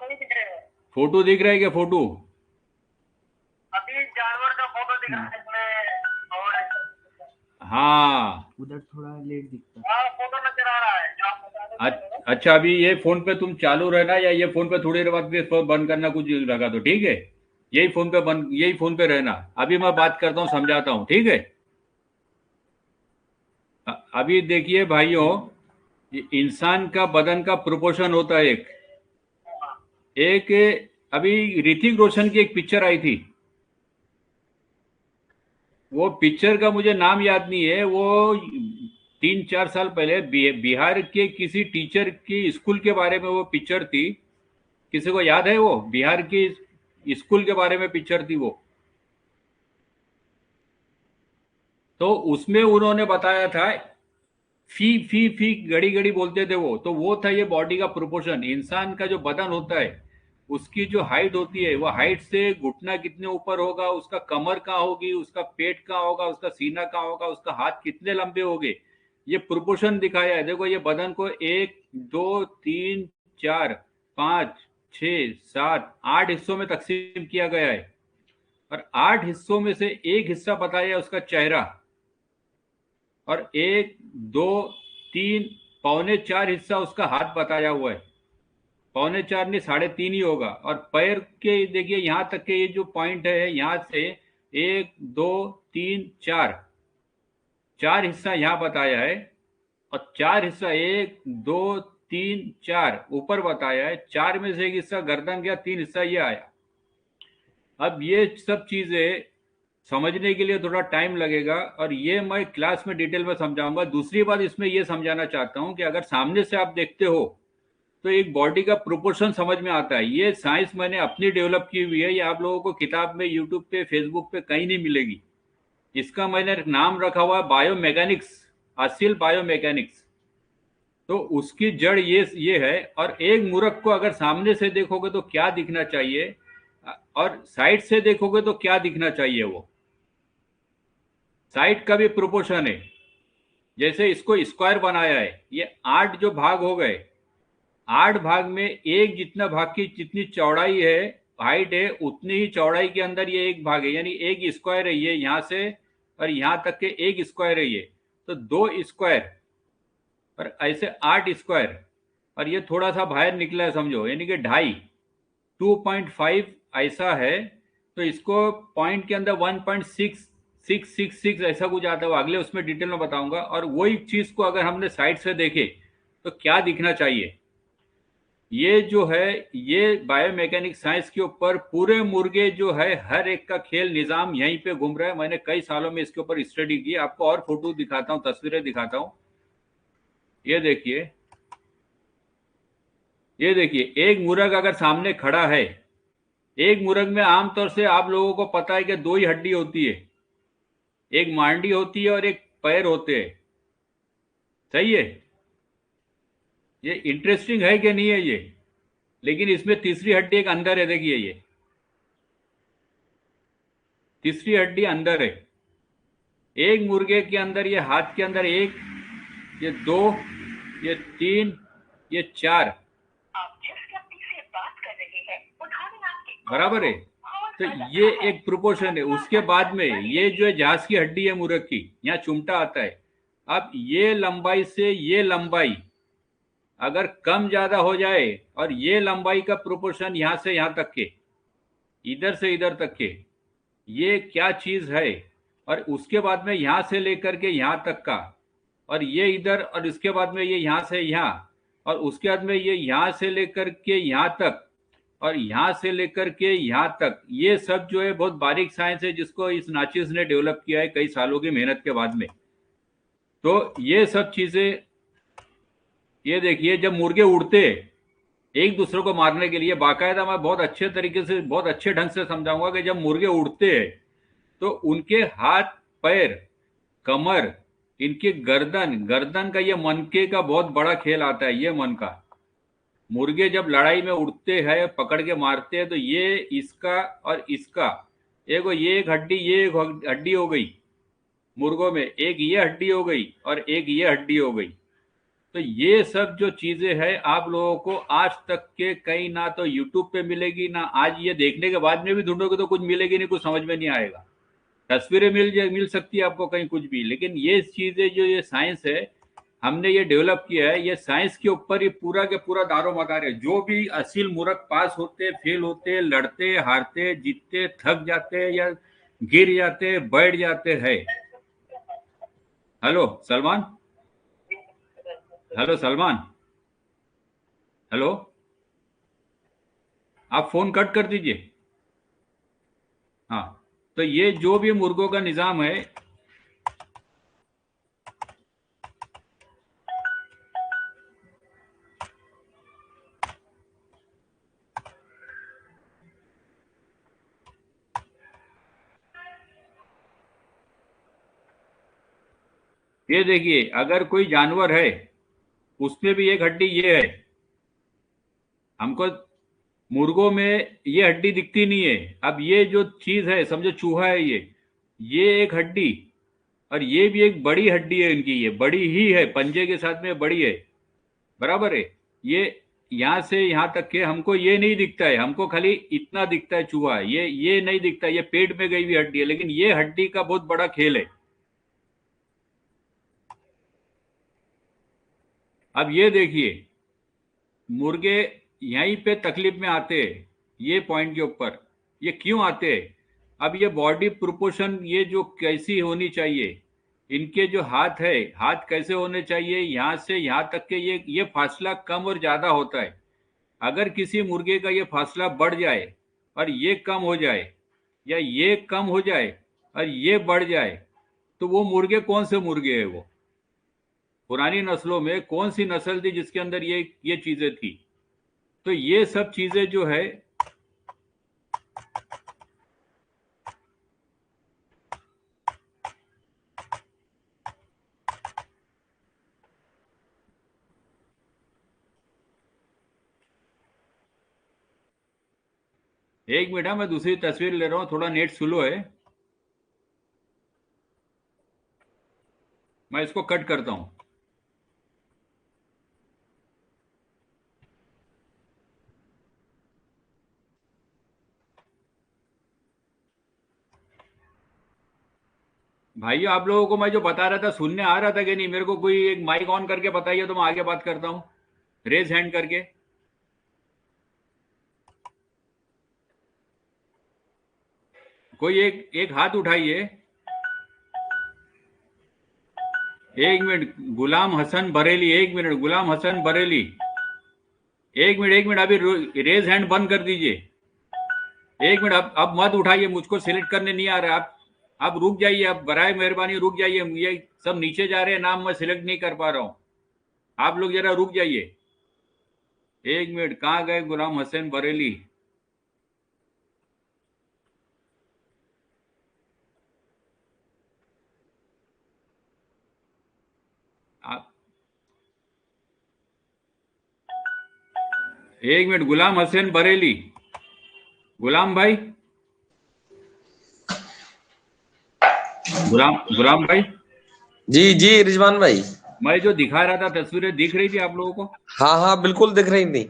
नहीं दिख रहे हैं। फोटो दिख रहा है क्या? फोटो अभी जानवर का फोटो दिख रहा है इसमें और हाँ। उधर थोड़ा लेट दिखता। हाँ फोटो नजर आ रहा है जो आप बता रहे थे मेरे को। अच्छा, अभी ये फोन पे तुम चालू रहना, या ये फोन पे थोड़ी देर बाद फिर बंद करना, कुछ लगा दो, ठीक है? यही फोन पे रहना। अभी मैं बात करता हूँ, समझाता हूँ, ठीक है? अभी देखिए भाइयों, ये इंसान का बदन का प्रोपोर्शन होता है एक एक अभी ऋतिक रोशन की एक पिक्चर आई थी, वो पिक्चर का मुझे नाम याद नहीं है। वो 3-4 साल पहले बिहार के किसी टीचर की स्कूल के बारे में वो पिक्चर थी। किसी को याद है? वो बिहार की स्कूल के बारे में पिक्चर थी वो। तो उसमें उन्होंने बताया था, फी फी फी गड़ी गड़ी बोलते थे वो था ये बॉडी का प्रोपोर्शन। इंसान का जो बदन होता है, उसकी जो हाइट होती है, वो हाइट से घुटना कितने ऊपर होगा, उसका कमर कहाँ होगी, उसका पेट कहाँ होगा, उसका सीना कहाँ होगा, उसका हाथ कितने लंबे होंगे, ये प्रोपोर्शन दिखाया है। देखो, ये बदन को 1 2 3 4 5 6 7 8 हिस्सों में तकसीम किया गया है। और 8 हिस्सों में से एक हिस्सा बताया है उसका चेहरा। और 1 2 3 पौने 4 हिस्सा उसका हाथ बताया हुआ है। पौने 4 नहीं, 3.5 ही होगा। और पैर के देखिए, यहाँ तक के ये जो पॉइंट है, यहाँ से 1 2 3 4 4 हिस्सा यहाँ बताया है। और 4 हिस्सा 1 2 3 4 ऊपर बताया है। 4 में से एक हिस्सा गर्दन गया, 3 हिस्सा ये आया। अब ये सब चीजें समझने के लिए थोड़ा टाइम लगेगा, और ये मैं क्लास में डिटेल में समझाऊंगा। दूसरी बात इसमें ये समझाना चाहता हूँ कि अगर सामने से आप देखते हो तो एक बॉडी का प्रोपोर्शन समझ में आता है। ये साइंस मैंने अपनी डेवलप की हुई है, ये आप लोगों को किताब में, यूट्यूब पे, फेसबुक पे कहीं नहीं मिलेगी। इसका मैंने नाम रखा हुआ है बायोमैकेनिक्स, असिल बायोमैकेनिक्स। तो उसकी जड़ ये है। और एक मूर्ख को अगर सामने से देखोगे तो क्या दिखना चाहिए, और साइड से देखोगे तो क्या दिखना चाहिए, वो साइड का भी प्रोपोर्शन है। जैसे इसको स्क्वायर बनाया है, ये 8 जो भाग हो गए, 8 भाग में एक जितना भाग की जितनी चौड़ाई है, हाइट है, उतनी ही चौड़ाई के अंदर ये एक भाग है, यानी एक स्क्वायर है ये, यहाँ से और यहाँ तक के एक स्क्वायर है ये। तो 2 स्क्वायर, और ऐसे 8 स्क्वायर। और ये थोड़ा सा बाहर निकला है समझो, यानी कि 2.5 ऐसा है। तो इसको पॉइंट के अंदर 1.6666 ऐसा कुछ आता है, वो अगले उसमें डिटेल में बताऊंगा। और वही चीज को अगर हमने साइड से देखे तो क्या दिखना चाहिए, ये जो है, ये बायोमैकेनिक साइंस के ऊपर पूरे मुर्गे जो है, हर एक का खेल निजाम यहीं पे घूम रहा है। मैंने कई सालों में इसके ऊपर स्टडी की। आपको और फोटो दिखाता हूँ, तस्वीरें दिखाता हूँ। ये देखिए, ये देखिए, एक मुर्ग अगर सामने खड़ा है, एक मुर्ग में आमतौर से आप लोगों को पता है कि 2 ही हड्डी होती है, एक मांडी होती है और एक पैर होते हैं। सही है? ये इंटरेस्टिंग है कि नहीं है ये? लेकिन इसमें तीसरी हड्डी एक अंदर है, देखिए ये तीसरी हड्डी अंदर है। एक मुर्गे के अंदर, ये हाथ के अंदर, एक, ये 2, ये 3, ये 4। आप जिस व्यक्ति से बात कर रहे हैं उन्होंने आपके बराबर है? तो ये एक प्रोपोर्शन है। उसके बाद में ये जो है जहाज की हड्डी है मुर्ग की, यहाँ चुमटा आता है। अब ये लंबाई से ये लंबाई अगर कम ज्यादा हो जाए, और ये लंबाई का प्रोपोर्शन यहाँ से यहाँ तक के, इधर से इधर तक के, ये क्या चीज है। और उसके बाद में यहाँ से लेकर के यहाँ तक का, और ये इधर, और इसके बाद में ये यहाँ से यहाँ, और उसके बाद में ये यहाँ से लेकर के यहाँ तक, और यहाँ से लेकर के यहाँ तक, ये सब जो है बहुत बारीक साइंस है, जिसको इस नाचिस ने डेवलप किया है कई सालों की मेहनत के बाद में। तो ये सब चीजें, ये देखिए, जब मुर्गे उड़ते हैं एक दूसरे को मारने के लिए, बाकायदा मैं बहुत अच्छे तरीके से, बहुत अच्छे ढंग से समझाऊंगा कि जब मुर्गे उड़ते हैं तो उनके हाथ, पैर, कमर, इनकी गर्दन, गर्दन का ये मनके का बहुत बड़ा खेल आता है, ये मन का। मुर्गे जब लड़ाई में उड़ते हैं, पकड़ के मारते हैं, तो ये इसका और इसका, ये एक हड्डी, ये एक हड्डी हो गई मुर्गों में, एक ये हड्डी हो गई और एक ये हड्डी हो गई। तो ये सब जो चीजें हैं आप लोगों को आज तक के कहीं ना तो यूट्यूब पे मिलेगी, ना आज ये देखने के बाद में भी ढूंढोगे तो कुछ मिलेगी नहीं, कुछ समझ में नहीं आएगा। तस्वीरें मिल सकती है आपको कहीं कुछ भी, लेकिन ये चीजें जो ये साइंस है हमने ये डेवलप किया है, ये साइंस के ऊपर ही पूरा के पूरा दारोमदार है। जो भी असील मूर्ख पास होते, फेल होते, लड़ते, हारते, जीतते, थक जाते या गिर जाते, बैठ जाते हैं। Hello Salman, hello Salman, hello, आप फोन कट कर दीजिए। हाँ, तो ये जो भी मुर्गों का निजाम है, ये देखिए अगर कोई जानवर है उसमें भी एक हड्डी ये है। हमको मुर्गों में ये हड्डी दिखती नहीं है। अब ये जो चीज है समझो चूहा है, ये एक हड्डी, और ये भी एक बड़ी हड्डी है इनकी, ये बड़ी ही है, पंजे के साथ में बड़ी है, बराबर है। ये यहाँ से यहाँ तक के हमको ये नहीं दिखता है, हमको खाली इतना दिखता है चूहा, ये नहीं दिखता, ये पेट में गई हुई हड्डी है, लेकिन ये हड्डी का बहुत बड़ा खेल है। अब ये देखिए मुर्गे यहीं पे तकलीफ में आते हैं, ये पॉइंट के ऊपर ये क्यों आते हैं। अब ये बॉडी प्रोपोर्शन ये जो कैसी होनी चाहिए, इनके जो हाथ है, हाथ कैसे होने चाहिए, यहाँ से यहाँ तक के ये फासला कम और ज्यादा होता है। अगर किसी मुर्गे का ये फासला बढ़ जाए और ये कम हो जाए, या ये कम हो जाए और ये बढ़ जाए, तो वो मुर्गे कौन से मुर्गे है? वो पुरानी नस्लों में कौन सी नस्ल थी जिसके अंदर ये चीजें थी? तो ये सब चीजें जो है, एक मिनट मैं दूसरी तस्वीर ले रहा हूं, थोड़ा नेट स्लो है, मैं इसको कट करता हूं। भाइयों आप लोगों को मैं जो बता रहा था सुनने आ रहा था कि नहीं? मेरे को कोई एक माइक ऑन करके बताइए तो मैं आगे बात करता हूं, रेज हैंड करके। कोई एक हाथ उठाइए। एक मिनट, गुलाम हसन बरेली, एक मिनट, गुलाम हसन बरेली, एक मिनट अभी रेज हैंड बंद कर दीजिए। एक मिनट, अब मत उठाइए, मुझको सिलेक्ट करने नहीं आ रहा। आप रुक जाइए, आप बराए मेहरबानी रुक जाइए, ये सब नीचे जा रहे हैं नाम, मैं सिलेक्ट नहीं कर पा रहा हूँ। आप लोग जरा रुक जाइए। एक मिनट, कहाँ गए गुलाम हसन बरेली? आप एक मिनट, गुलाम हसन बरेली, गुलाम भाई, गुलाम भाई। जी जी रिजवान भाई। मैं जो दिखा रहा था तस्वीरें दिख रही थी आप लोगों को? हाँ हाँ बिल्कुल दिख रही थी।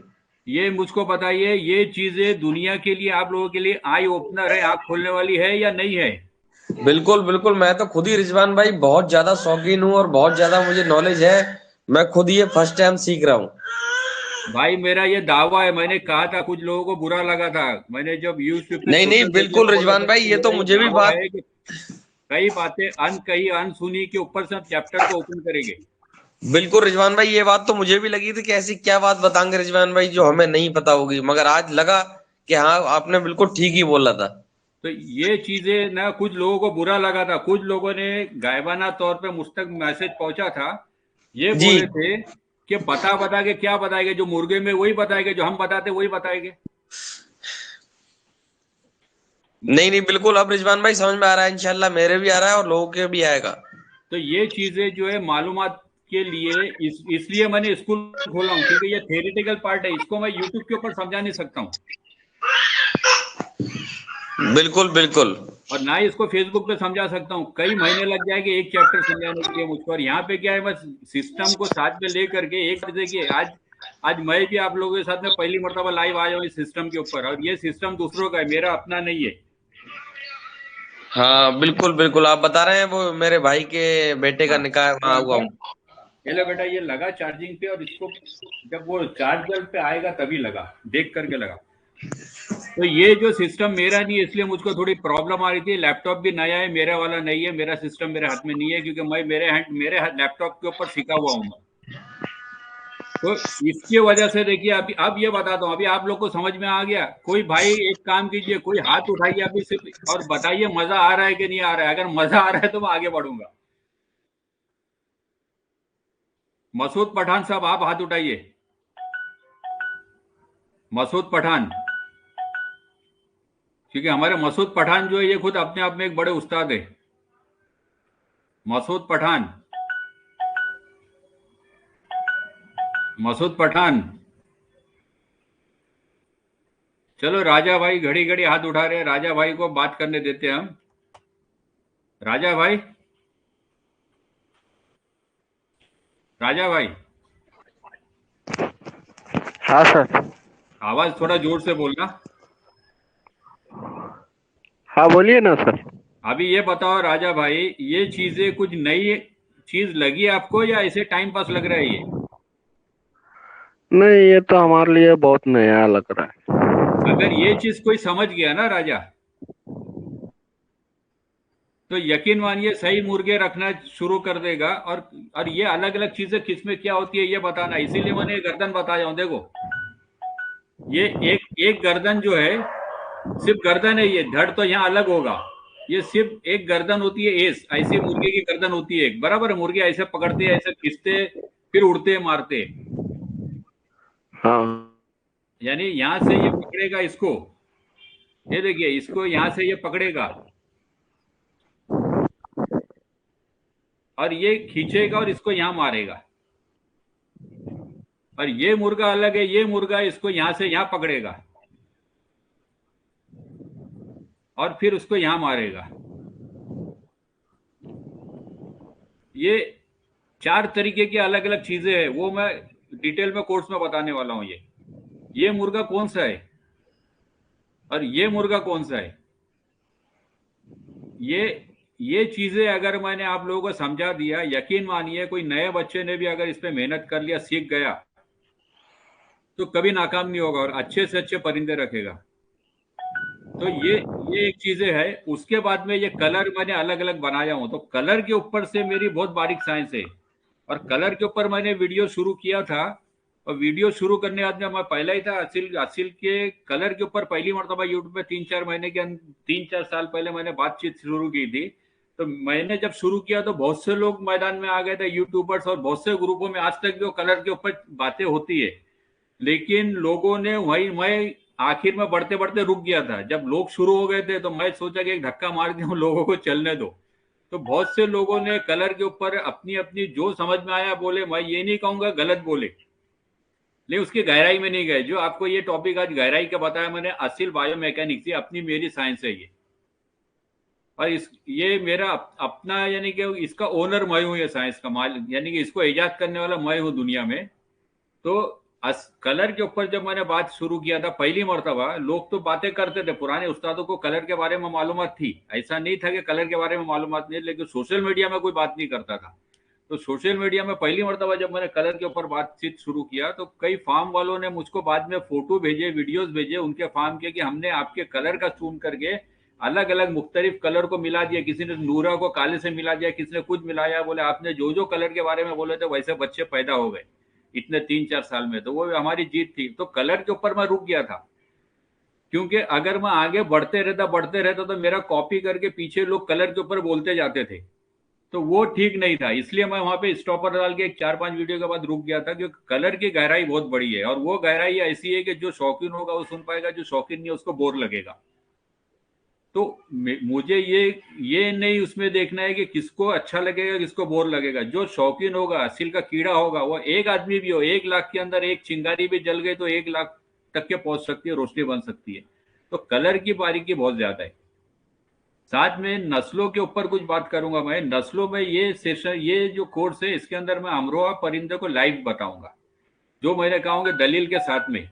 ये मुझको बताइए, ये चीजें दुनिया के लिए, आप लोगों के लिए आई ओपनर है, आंख खोलने वाली है या नहीं है? बिल्कुल बिल्कुल, मैं तो खुद ही रिजवान भाई बहुत ज्यादा शौकीन हूँ और बहुत ज्यादा मुझे नॉलेज है। मैं खुद ये फर्स्ट टाइम सीख रहा हूँ। भाई मेरा ये दावा है, मैंने कहा था, कुछ लोगों को बुरा लगा था, मैंने जब यूट्यूब पे नहीं नहीं सोशल मीडिया बिल्कुल पे बोला रिजवान था भाई, कि ये तो मेरा ये मुझे भी दावा बात है कि कई बातें कही अनसुनी के ऊपर से हम चैप्टर को ओपन करेंगे। बिल्कुल रिजवान भाई, ये बात तो मुझे भी लगी थी कि ऐसी क्या बात बताएंगे रिजवान भाई जो हमें नहीं पता होगी, मगर आज लगा कि हाँ आपने बिल्कुल ठीक ही बोला था। तो ये चीजें ना कुछ लोगों को बुरा लगा था, कुछ लोगों ने गायबाना तौर पे मुझ तक मैसेज पहुंचा था, ये जी बोले थे कि बता के क्या बताएंगे, जो मुर्गे में वही बताएंगे, जो हम बताते वही बताएंगे। नहीं नहीं बिल्कुल, अब रिजवान भाई समझ में आ रहा है, इंशाल्लाह मेरे भी आ रहा है और लोगों के भी आएगा। तो ये चीजें जो है मालूमात के लिए इसलिए मैंने स्कूल खोला हूँ, क्योंकि ये थेरेटिकल पार्ट है, इसको मैं यूट्यूब के ऊपर समझा नहीं सकता हूँ। बिल्कुल बिल्कुल। और ना ही इसको फेसबुक पे समझा सकता हूँ, कई महीने लग जाएंगे एक चैप्टर समझाने के लिए मुझको। और यहाँ पे क्या है, बस सिस्टम को साथ में ले करके एक, देखिए आज आज मैं भी आप लोगों के साथ में पहली मर्तबा लाइव आया हूँ इस सिस्टम के ऊपर, और ये सिस्टम दूसरों का है, मेरा अपना नहीं है। हाँ बिल्कुल बिल्कुल, आप बता रहे हैं वो मेरे भाई के बेटे का हाँ, निकाह वहाँ हुआ। ये लो बेटा, ये लगा चार्जिंग पे, और इसको जब वो चार्जर पे आएगा तभी लगा, देख करके लगा। तो ये जो सिस्टम मेरा नहीं है, इसलिए मुझको थोड़ी प्रॉब्लम आ रही थी। लैपटॉप भी नया है, मेरा वाला नहीं है, मेरा सिस्टम मेरे हाथ में नहीं है, क्योंकि मैं मेरे लैपटॉप के ऊपर सीखा हुआ हूँ। तो इसकी वजह से देखिए, अभी अब ये बताता हूँ, अभी आप लोग को समझ में आ गया। कोई भाई एक काम कीजिए, कोई हाथ उठाइए अभी सिर्फ, और बताइए मजा आ रहा है कि नहीं आ रहा है। अगर मजा आ रहा है तो मैं आगे बढ़ूंगा। मसूद पठान साहब, आप हाथ उठाइए। मसूद पठान, क्योंकि हमारे मसूद पठान जो है ये खुद अपने आप में एक बड़े उस्ताद है। मसूद पठान, मसूद पठान। चलो राजा भाई घड़ी घड़ी हाथ उठा रहे हैं, राजा भाई को बात करने देते हैं हम। राजा भाई, राजा भाई, हाँ सर। आवाज थोड़ा जोर से बोलना। हाँ बोलिए ना सर। अभी ये बताओ राजा भाई, ये चीजें कुछ नई चीज लगी आपको, या ऐसे टाइम पास लग रहा है ये? नहीं, ये तो हमारे लिए बहुत नया लग रहा है। अगर ये चीज कोई समझ गया ना राजा, तो यकीन मानिए सही मुर्गे रखना शुरू कर देगा। और ये अलग अलग चीजें किसमें क्या होती है ये बताना, इसीलिए मैंने ये गर्दन बताया हूं। देखो, ये एक एक गर्दन जो है, सिर्फ गर्दन है, ये धड़ तो यहाँ अलग होगा। ये सिर्फ एक गर्दन होती है, एस ऐसी मुर्गे की गर्दन होती है एक, बराबर है। मुर्गे ऐसे पकड़ते हैं, ऐसे खींचते, फिर उड़ते मारते। हाँ यानी यहां से ये पकड़ेगा इसको, ये देखिए, इसको यहां से ये पकड़ेगा, और ये खींचेगा और इसको यहां मारेगा। और ये मुर्गा अलग है, ये मुर्गा इसको यहां से यहां पकड़ेगा, और फिर उसको यहां मारेगा। ये 4 तरीके की अलग अलग चीजें हैं, वो मैं डिटेल में कोर्स में बताने वाला हूं। ये मुर्गा कौन सा है, और ये मुर्गा कौन सा है। ये चीजें अगर मैंने आप लोगों को समझा दिया, यकीन मानिए कोई नए बच्चे ने भी अगर इस पे मेहनत कर लिया, सीख गया, तो कभी नाकाम नहीं होगा, और अच्छे से अच्छे परिंदे रखेगा। तो ये एक चीजें है। उसके बाद में ये कलर मैंने अलग अलग बनाया हूं, तो कलर के ऊपर से मेरी बहुत बारीक साइंस है। और कलर के ऊपर मैंने वीडियो शुरू किया था, और वीडियो शुरू करने बाद में मैं पहला ही था असिल के कलर के ऊपर पहली मरतबा यूट्यूब पे 3-4 महीने के 3-4 साल पहले मैंने बातचीत शुरू की थी। तो मैंने जब शुरू किया तो बहुत से लोग मैदान में आ गए थे, यूट्यूबर्स, और बहुत से ग्रुपों में आज तक जो कलर के ऊपर बातें होती है। लेकिन लोगों ने वही, मैं आखिर में बढ़ते बढ़ते रुक गया था। जब लोग शुरू हो गए थे तो मैं सोचा कि एक धक्का मार दिया, लोगों को चलने दो। तो बहुत से लोगों ने कलर के ऊपर अपनी अपनी जो समझ में आया बोले, मैं ये नहीं कहूंगा गलत बोले, लेकिन उसकी गहराई में नहीं गए। जो आपको ये टॉपिक आज गहराई का बताया मैंने, असिल बायोमैकेनिक्स, ये अपनी मेरी साइंस है ये। और ये मेरा अपना, यानी कि इसका ओनर मैं हूँ, ये साइंस का माल, यानी कि इसको ईजाद करने वाला मैं हूँ दुनिया में। तो कलर के ऊपर जब मैंने बात शुरू किया था पहली मर्तबा, लोग तो बातें करते थे, पुराने उस्तादों को कलर के बारे में मालूमात थी, ऐसा नहीं था कि कलर के बारे में मालूमात नहीं, लेकिन सोशल मीडिया में कोई बात नहीं करता था। तो सोशल मीडिया में पहली मर्तबा जब मैंने कलर के ऊपर बातचीत शुरू किया, तो कई फार्म वालों ने मुझको बाद में फोटो भेजे, वीडियोस भेजे उनके फार्म के, कि हमने आपके कलर का चून करके अलग अलग मुख्तलिफ कलर को मिला दिया। किसी ने नूरा को काले से मिला दिया, किसी ने कुछ मिलाया। बोले आपने जो जो कलर के बारे में बोले थे वैसे बच्चे पैदा हो गए इतने 3-4 साल में। तो वो हमारी जीत थी। तो कलर के ऊपर मैं रुक गया था, क्योंकि अगर मैं आगे बढ़ते रहता तो मेरा कॉपी करके पीछे लोग कलर के ऊपर बोलते जाते थे, तो वो ठीक नहीं था। इसलिए मैं वहां पे स्टॉपर डाल के 4-5 वीडियो के बाद रुक गया था, क्योंकि कलर की गहराई बहुत बड़ी है। और वो गहराई ऐसी है कि जो शौकीन होगा वो सुन पाएगा, जो शौकीन नहीं है उसको बोर लगेगा। तो मुझे ये नहीं उसमें देखना है कि किसको अच्छा लगेगा किसको बोर लगेगा। जो शौकीन होगा, असिल का कीड़ा होगा, वो एक आदमी भी हो, 1 लाख के अंदर एक चिंगारी भी जल गई तो 1 लाख तक के पहुंच सकती है, रोशनी बन सकती है। तो कलर की बारीकी बहुत ज्यादा है। साथ में नस्लों के ऊपर कुछ बात करूंगा मैं। नस्लों में ये सेशन, ये जो कोर्स है, इसके अंदर मैं अमरोहा परिंदे को लाइव बताऊंगा, जो मैंने कहा दलील के साथ में।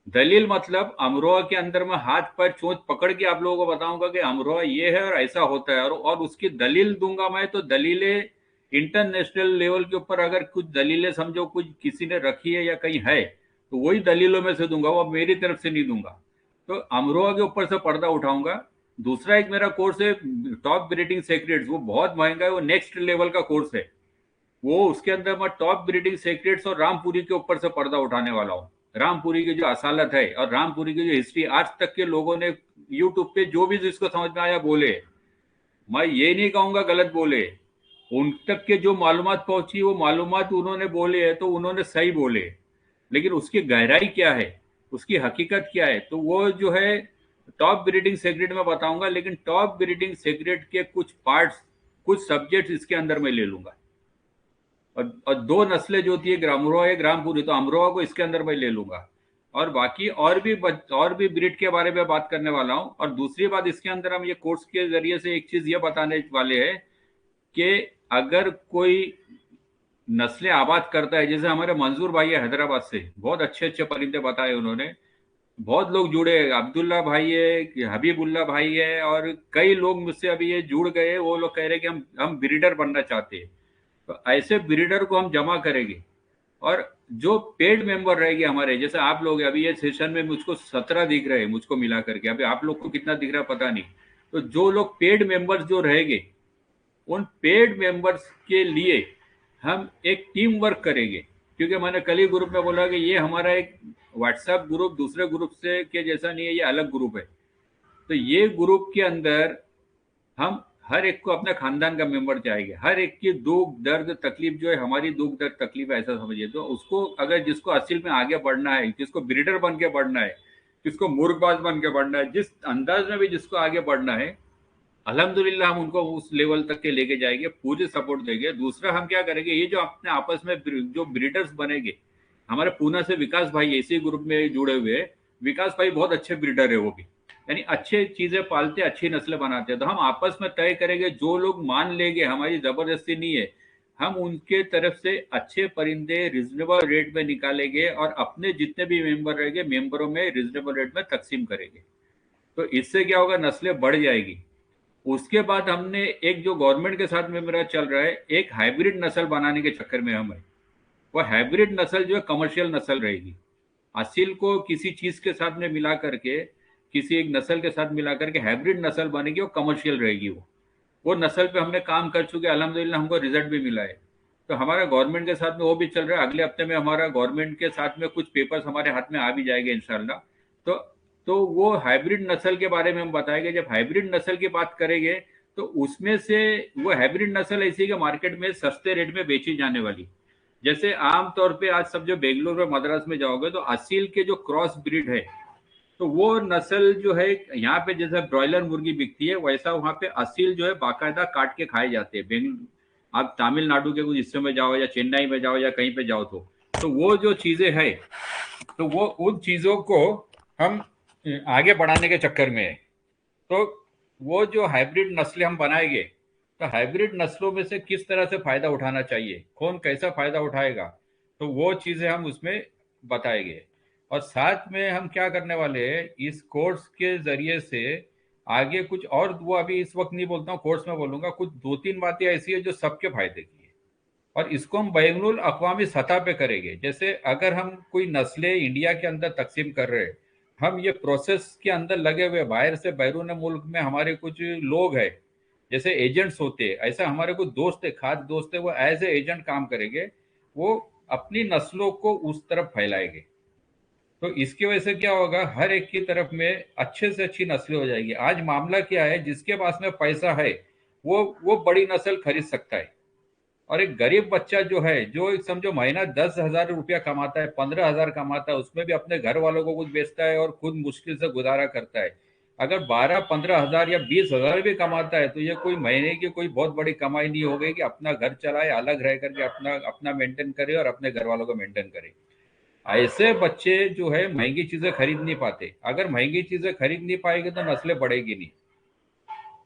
दलील मतलब अमरोहा के अंदर मैं हाथ पैर चोंच पकड़ के आप लोगों को बताऊंगा कि अमरोहा ये है और ऐसा होता है, और उसकी दलील दूंगा मैं। तो दलीलें इंटरनेशनल लेवल के ऊपर अगर कुछ दलीलें समझो कुछ किसी ने रखी है या कहीं है, तो वही दलीलों में से दूंगा, वो मेरी तरफ से नहीं दूंगा। तो अमरोहा के ऊपर से पर्दा उठाऊंगा। दूसरा एक मेरा कोर्स है टॉप ब्रीडिंग सीक्रेट्स, वो बहुत महंगा है, वो नेक्स्ट लेवल का कोर्स है। वो उसके अंदर मैं टॉप ब्रीडिंग सीक्रेट्स और रामपुरी के ऊपर से पर्दा उठाने वाला हूँ। रामपुरी की जो असालत है और रामपुरी की जो हिस्ट्री, आज तक के लोगों ने यूट्यूब पे जो भी जिसको समझ में आया बोले, मैं ये नहीं कहूंगा गलत बोले, उन तक के जो मालूमात पहुंची वो मालूमात उन्होंने बोले है तो उन्होंने सही बोले, लेकिन उसकी गहराई क्या है, उसकी हकीकत क्या है, तो वो जो है टॉप ब्रीडिंग सेक्रेट में बताऊंगा। लेकिन टॉप ब्रीडिंग सेक्रेट के कुछ पार्ट्स, कुछ सब्जेक्ट्स इसके अंदर मैं ले लूंगा। और दो नस्लें जो होती है, अमरोहा एक रामपुरी, तो अमरोहा को इसके अंदर मैं ले लूंगा। और बाकी और भी ब्रीड के बारे में बात करने वाला हूँ। और दूसरी बात, इसके अंदर हम ये कोर्स के जरिए से एक चीज ये बताने वाले हैं कि अगर कोई नस्लें आबाद करता है, जैसे हमारे मंजूर भाई है हैदराबाद से, बहुत अच्छे अच्छे परिंदे बताए उन्होंने, बहुत लोग जुड़े, अब्दुल्ला भाई है, हबीबुल्ला भाई है, और कई लोग मुझसे अभी ये जुड़ गए। वो लोग कह रहे हैं कि हम ब्रीडर बनना चाहते हैं। तो ऐसे ब्रीडर को हम जमा करेंगे, और जो पेड मेंबर रहेंगे हमारे, जैसे आप लोग अभी ये सेशन में मुझको 17 दिख रहे हैं, मुझको मिला करके, अभी आप लोग को कितना दिख रहा है पता नहीं। तो जो लोग पेड मेंबर्स जो रहेंगे, उन पेड मेंबर्स के लिए हम एक टीम वर्क करेंगे। क्योंकि मैंने कल ही ग्रुप में बोला कि ये हमारा एक व्हाट्सएप ग्रुप दूसरे ग्रुप से के जैसा नहीं है, ये अलग ग्रुप है। तो ये ग्रुप के अंदर हम हर एक को अपने खानदान का मेंबर चाहेंगे, हर एक की दुख दर्द तकलीफ जो है, हमारी दुख दर्द तकलीफ ऐसा समझिए। तो उसको अगर जिसको असल में आगे बढ़ना है, जिसको ब्रीडर बन के बढ़ना है, जिसको मुर्गबाज बन के बढ़ना है, जिस अंदाज में भी जिसको आगे बढ़ना है, अल्हम्दुलिल्लाह हम उनको उस लेवल तक के लेके जाएंगे, पूरी सपोर्ट देंगे। दूसरा हम क्या करेंगे, ये जो अपने आपस में जो ब्रीडर्स बनेंगे, हमारे पूना से विकास भाई इसी ग्रुप में जुड़े हुए हैं। विकास भाई बहुत अच्छे ब्रीडर है वो भी, यानी अच्छे चीजें पालते, अच्छी नस्लें बनाते हैं। तो हम आपस में तय करेंगे, जो लोग मान लेंगे, हमारी जबरदस्ती नहीं है, हम उनके तरफ से अच्छे परिंदे रिजनेबल रेट में निकालेंगे और अपने जितने भी मेंबर रहेंगे, मेंबरों में रिजनेबल रेट में तकसीम करेंगे। तो इससे क्या होगा, नस्लें बढ़ जाएगी। उसके बाद हमने एक जो गवर्नमेंट के साथ में मेरा चल रहा है, एक हाइब्रिड नस्ल बनाने के चक्कर में हम है। वो हाइब्रिड नस्ल जो है कमर्शियल नस्ल रहेगी। असील को किसी चीज के साथ में मिला करके, किसी एक नस्ल के साथ मिला करके हाइब्रिड नस्ल बनेगी, वो कमर्शियल रहेगी। वो नस्ल पे हमने काम कर चुके, अल्हम्दुलिल्लाह हमको रिजल्ट भी मिला है। तो हमारा गवर्नमेंट के साथ में वो भी चल रहा है। अगले हफ्ते में हमारा गवर्नमेंट के साथ में कुछ पेपर्स हमारे हाथ में आ भी जाएंगे इंशाल्लाह। तो वो हाइब्रिड नस्ल के बारे में हम बताएंगे। जब हाइब्रिड नस्ल की बात करेंगे तो उसमें से वो हाइब्रिड नस्ल ऐसी है कि मार्केट में सस्ते रेट में बेची जाने वाली। जैसे आमतौर पे आज सब जो बेंगलुरु और मद्रास में जाओगे तो असील के जो क्रॉस ब्रीड है, तो वो नस्ल जो है यहाँ पे जैसे ब्रॉयलर मुर्गी बिकती है, वैसा वहाँ पे असील जो है बाकायदा काट के खाए जाते हैं। आप तमिलनाडु के कुछ हिस्सों में जाओ या चेन्नई में जाओ या कहीं पे जाओ तो वो जो चीजें है, तो वो उन चीजों को हम आगे बढ़ाने के चक्कर में है। तो वो जो हाइब्रिड नस्लें हम बनाएंगे, तो हाइब्रिड नस्लों में से किस तरह से फायदा उठाना चाहिए, कौन कैसा फायदा उठाएगा, तो वो चीजें हम उसमें बताएंगे। और साथ में हम क्या करने वाले हैं, इस कोर्स के जरिए से आगे कुछ और, वो अभी इस वक्त नहीं बोलता हूँ, कोर्स में बोलूंगा। कुछ 2-3 बातें ऐसी है जो सबके फायदे की है, और इसको हम बैनुल अक़वामी सतह पे करेंगे। जैसे अगर हम कोई नस्लें इंडिया के अंदर तकसीम कर रहे हैं, हम ये प्रोसेस के अंदर लगे हुए, बाहर से बैरून मुल्क में हमारे कुछ लोग हैं, जैसे एजेंट्स होते हैं, ऐसा हमारे कुछ दोस्त है, खास दोस्त है, वो एज ए एजेंट काम करेंगे, वो अपनी नस्लों को उस तरफ फैलाएंगे। तो इसकी वजह से क्या होगा, हर एक की तरफ में अच्छे से अच्छी नस्लें हो जाएगी। आज मामला क्या है, जिसके पास में पैसा है वो बड़ी नस्ल खरीद सकता है, और एक गरीब बच्चा जो है, जो एक समझो महीना 10,000 रुपया कमाता है, 15,000 कमाता है, उसमें भी अपने घर वालों को कुछ बेचता है और खुद मुश्किल से गुजारा करता है। अगर 12-15,000 या 20,000 भी कमाता है, तो ये कोई महीने की कोई बहुत बड़ी कमाई नहीं हो गई कि अपना घर चलाए, अलग रह करके अपना मेंटेन करे और अपने घर वालों को मेंटेन करे। ऐसे बच्चे जो है महंगी चीजें खरीद नहीं पाते। अगर महंगी चीजें खरीद नहीं पाएंगे तो नस्लें बढ़ेगी नहीं।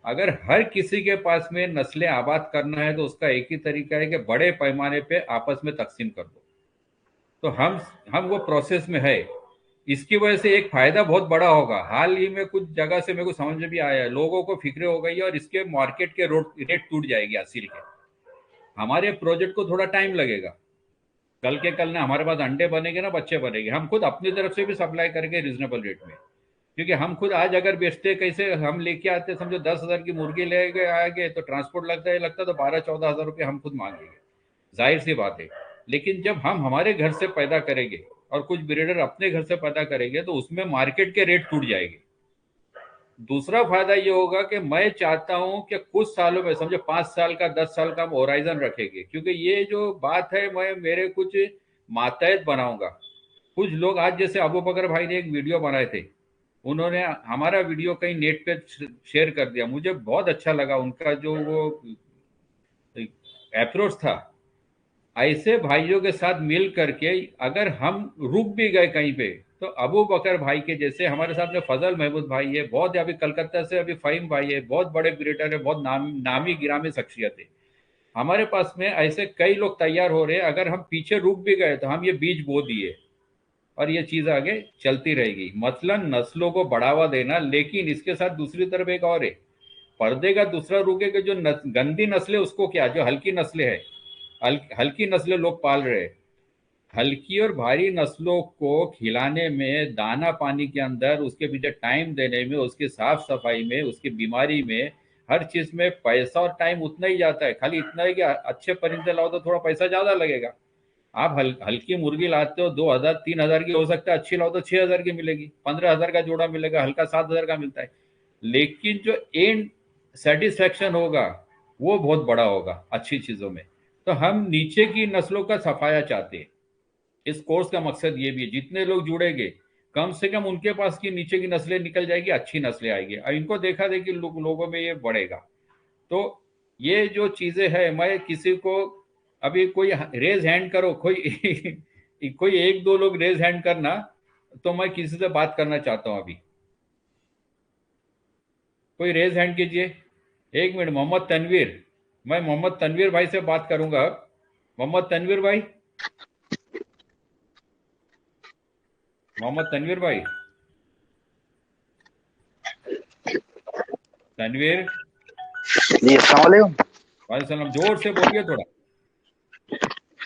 अगर हर किसी के पास में नस्लें आबाद करना है तो उसका एक ही तरीका है कि बड़े पैमाने पे आपस में तकसीम कर दो। तो हम वो प्रोसेस में है। इसकी वजह से एक फायदा बहुत बड़ा होगा। हाल ही में कुछ जगह से मेरे को समझ में भी आया है, लोगों को फिक्र हो गई है और इसके मार्केट के रेट टूट जाएगी असील के। हमारे प्रोजेक्ट को थोड़ा टाइम लगेगा। कल के कल ना हमारे पास अंडे बनेंगे ना बच्चे बनेंगे, हम खुद अपनी तरफ से भी सप्लाई करेंगे रीजनेबल रेट में। क्योंकि हम खुद आज अगर बेचते, कैसे हम लेके आते, समझो 10,000 की मुर्गी ले गए आगे तो ट्रांसपोर्ट लगता तो 12-14 हज़ार रुपये हम खुद मांगेंगे, जाहिर सी बात है। लेकिन जब हम हमारे घर से पैदा करेंगे और कुछ ब्रीडर अपने घर से पैदा करेंगे तो उसमें मार्केट के रेट टूट जाएंगे। दूसरा फायदा ये होगा कि मैं चाहता हूं कि कुछ सालों में, समझो 5 साल का 10 साल का हम होराइजन रखेंगे, क्योंकि ये जो बात है मैं मेरे कुछ मातहत बनाऊंगा। कुछ लोग आज, जैसे अबू बकर भाई ने एक वीडियो बनाए थे, उन्होंने हमारा वीडियो कहीं नेट पे शेयर कर दिया, मुझे बहुत अच्छा लगा उनका जो वो अप्रोच था। ऐसे भाइयों के साथ मिल करके अगर हम रुक भी गए कहीं पे तो अबू बकर भाई के जैसे, हमारे साथ में फजल महमूद भाई है, बहुत, अभी कलकत्ता से अभी फ़हीम भाई है, बहुत बड़े ब्रीडर है, बहुत नामी गिरामी शख्सियत है। हमारे पास में ऐसे कई लोग तैयार हो रहे हैं। अगर हम पीछे रुक भी गए तो हम ये बीज बो दिए और ये चीज़ आगे चलती रहेगी। मतलब नस्लों को बढ़ावा देना, लेकिन इसके साथ दूसरी तरफ एक और है, पर्दे का दूसरा रुख है कि जो गंदी नस्लें, उसको क्या, जो हल्की नस्लें हैं, हल्की नस्लें लोग पाल रहे हैं। हल्की और भारी नस्लों को खिलाने में, दाना पानी के अंदर उसके पीछे टाइम देने में, उसकी साफ सफाई में, उसकी बीमारी में, हर चीज में पैसा और टाइम उतना ही जाता है। खाली इतना है कि अच्छे परिंदे लाओ तो थोड़ा पैसा ज्यादा लगेगा। आप हल्की मुर्गी लाते हो 2,000-3,000 की, हो सकता है अच्छी लाओ तो 6,000 की मिलेगी, 15,000 का जोड़ा मिलेगा, हल्का 7,000 का मिलता है। लेकिन जो एंड सेटिस्फेक्शन होगा वो बहुत बड़ा होगा अच्छी चीजों में। तो हम नीचे की नस्लों का सफाया चाहते हैं। इस कोर्स का मकसद ये भी है, जितने लोग जुड़ेंगे कम से कम उनके पास की नीचे की नस्लें निकल जाएगी, अच्छी नस्लें आएगी और इनको देखा देखी लोगों में ये बढ़ेगा। तो ये जो चीजें हैं, मैं किसी को, अभी कोई रेज हैंड करो, कोई कोई एक दो लोग रेज हैंड करना, तो मैं किसी से बात करना चाहता हूं अभी। कोई रेज हैंड कीजिए। एक मिनट, मोहम्मद तनवीर, मैं मोहम्मद तनवीर भाई से बात करूंगा अब। मोहम्मद तनवीर भाई, मोहम्मद तनवीर भाई, तनवीर, जी अस्सलाम वालेकुम। वालेकुम सलाम, जोर से बोलिए थोड़ा।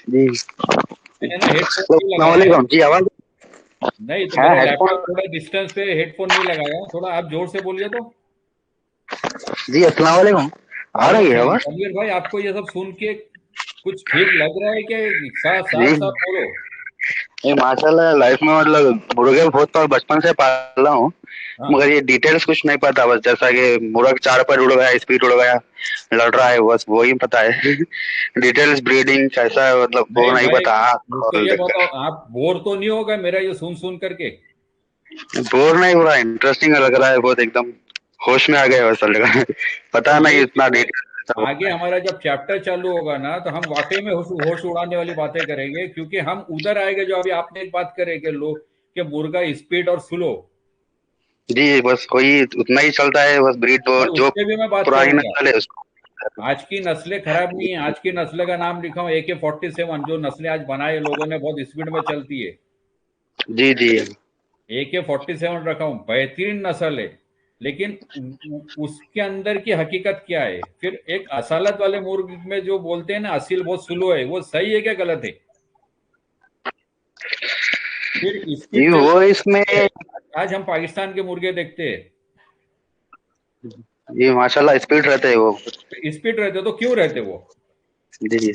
जी मैंने ना हेडफोन नहीं अस्सलाम लगाया है। वालेकुम। जी आवाज नहीं तो है मेरा हेडफोन। लैपटॉप थोड़ा डिस्टेंस पे, हेडफोन नहीं लगाया, थोड़ा आप जोर से बोलिए तो। जी अस्सलाम वालेकुम। आ वालेकुम रही है सलाम। आवाज? तनवीर भाई, आपको ये सब सुन के कुछ ठीक लग रहा है कि साफ जी साफ साफ बोलो। ये माशाल्लाह लाइफ में मतलब मुर्गे बहुत तो बचपन से पाला हूँ, हाँ, मगर ये डिटेल्स कुछ नहीं पता। बस जैसा कि मुर्ग 4 पर उड़ गया, स्पीड उड़ गया, लड़ रहा है, बस वही पता है। डिटेल्स ब्रीडिंग कैसा है मतलब वो नहीं नहीं भाई, पता। हाँ, मुझको कॉल ये बताओ, देखकर आप बोर तो नहीं होगा मेरा ये सुन सुन करके? बोर नहीं हो रहा, इंटरेस्टिंग लग रहा है बहुत, एकदम होश में आ गया वैसा लग रहा है। तो पता नहीं ये इतना चीजें डिटेल। आगे हमारा जब चैप्टर चालू होगा ना तो हम वाकई में होश होश उड़ाने वाली बातें करेंगे, क्योंकि हम उधर आएंगे जो अभी आपने एक बात करे कि लोग के मुर्गा स्पीड और स्लो। जी बस वही उतना ही चलता है, बस ब्रीड भाई जो उस पे भी मैं बात पुरानी करूंगा। नस्ल है उसको। आज की नस्लें खराब नहीं है। आज की नस्ल का नाम लिखा हूँ AK-47, जो नस्लें आज बनाए लोगों ने, बहुत स्पीड में चलती है। जी जी AK-47 रखा हूँ, बेहतरीन नस्ल है। लेकिन उसके अंदर की हकीकत क्या है? फिर एक असालत वाले मुर्ग में जो बोलते हैं ना असील बहुत स्लो है, वो सही है क्या गलत है? फिर जी स्पीड वो चलता इसमें है। आज हम पाकिस्तान के मुर्गे देखते हैं, जी माशाल्लाह स्पीड रहते हैं वो। स्पीड रहते तो क्यों रहते वो? जी जी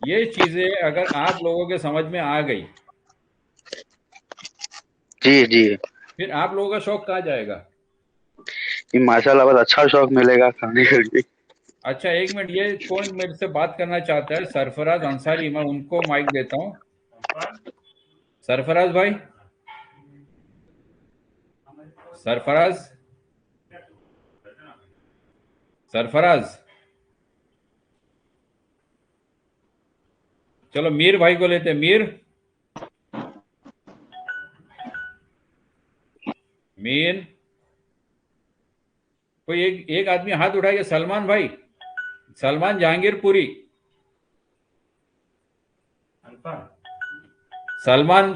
ये चीजें अगर आप लोगों के समझ में आ गई, जी जी फिर आप लोगों का शौक कहाँ जाएगा? जी माशाल्लाह बस अच्छा शौक मिलेगा खाने के लिए। अच्छा एक मिनट, ये कौन मेरे से बात करना चाहता है? सरफराज अंसारी, मैं उनको माइक देता हूँ। सरफराज भाई, सरफराज, सरफराज, चलो मीर भाई को लेते हैं। मीर, मीन कोई एक एक आदमी हाथ उठाइए। सलमान भाई, सलमान जहांगीरपुरी, सलमान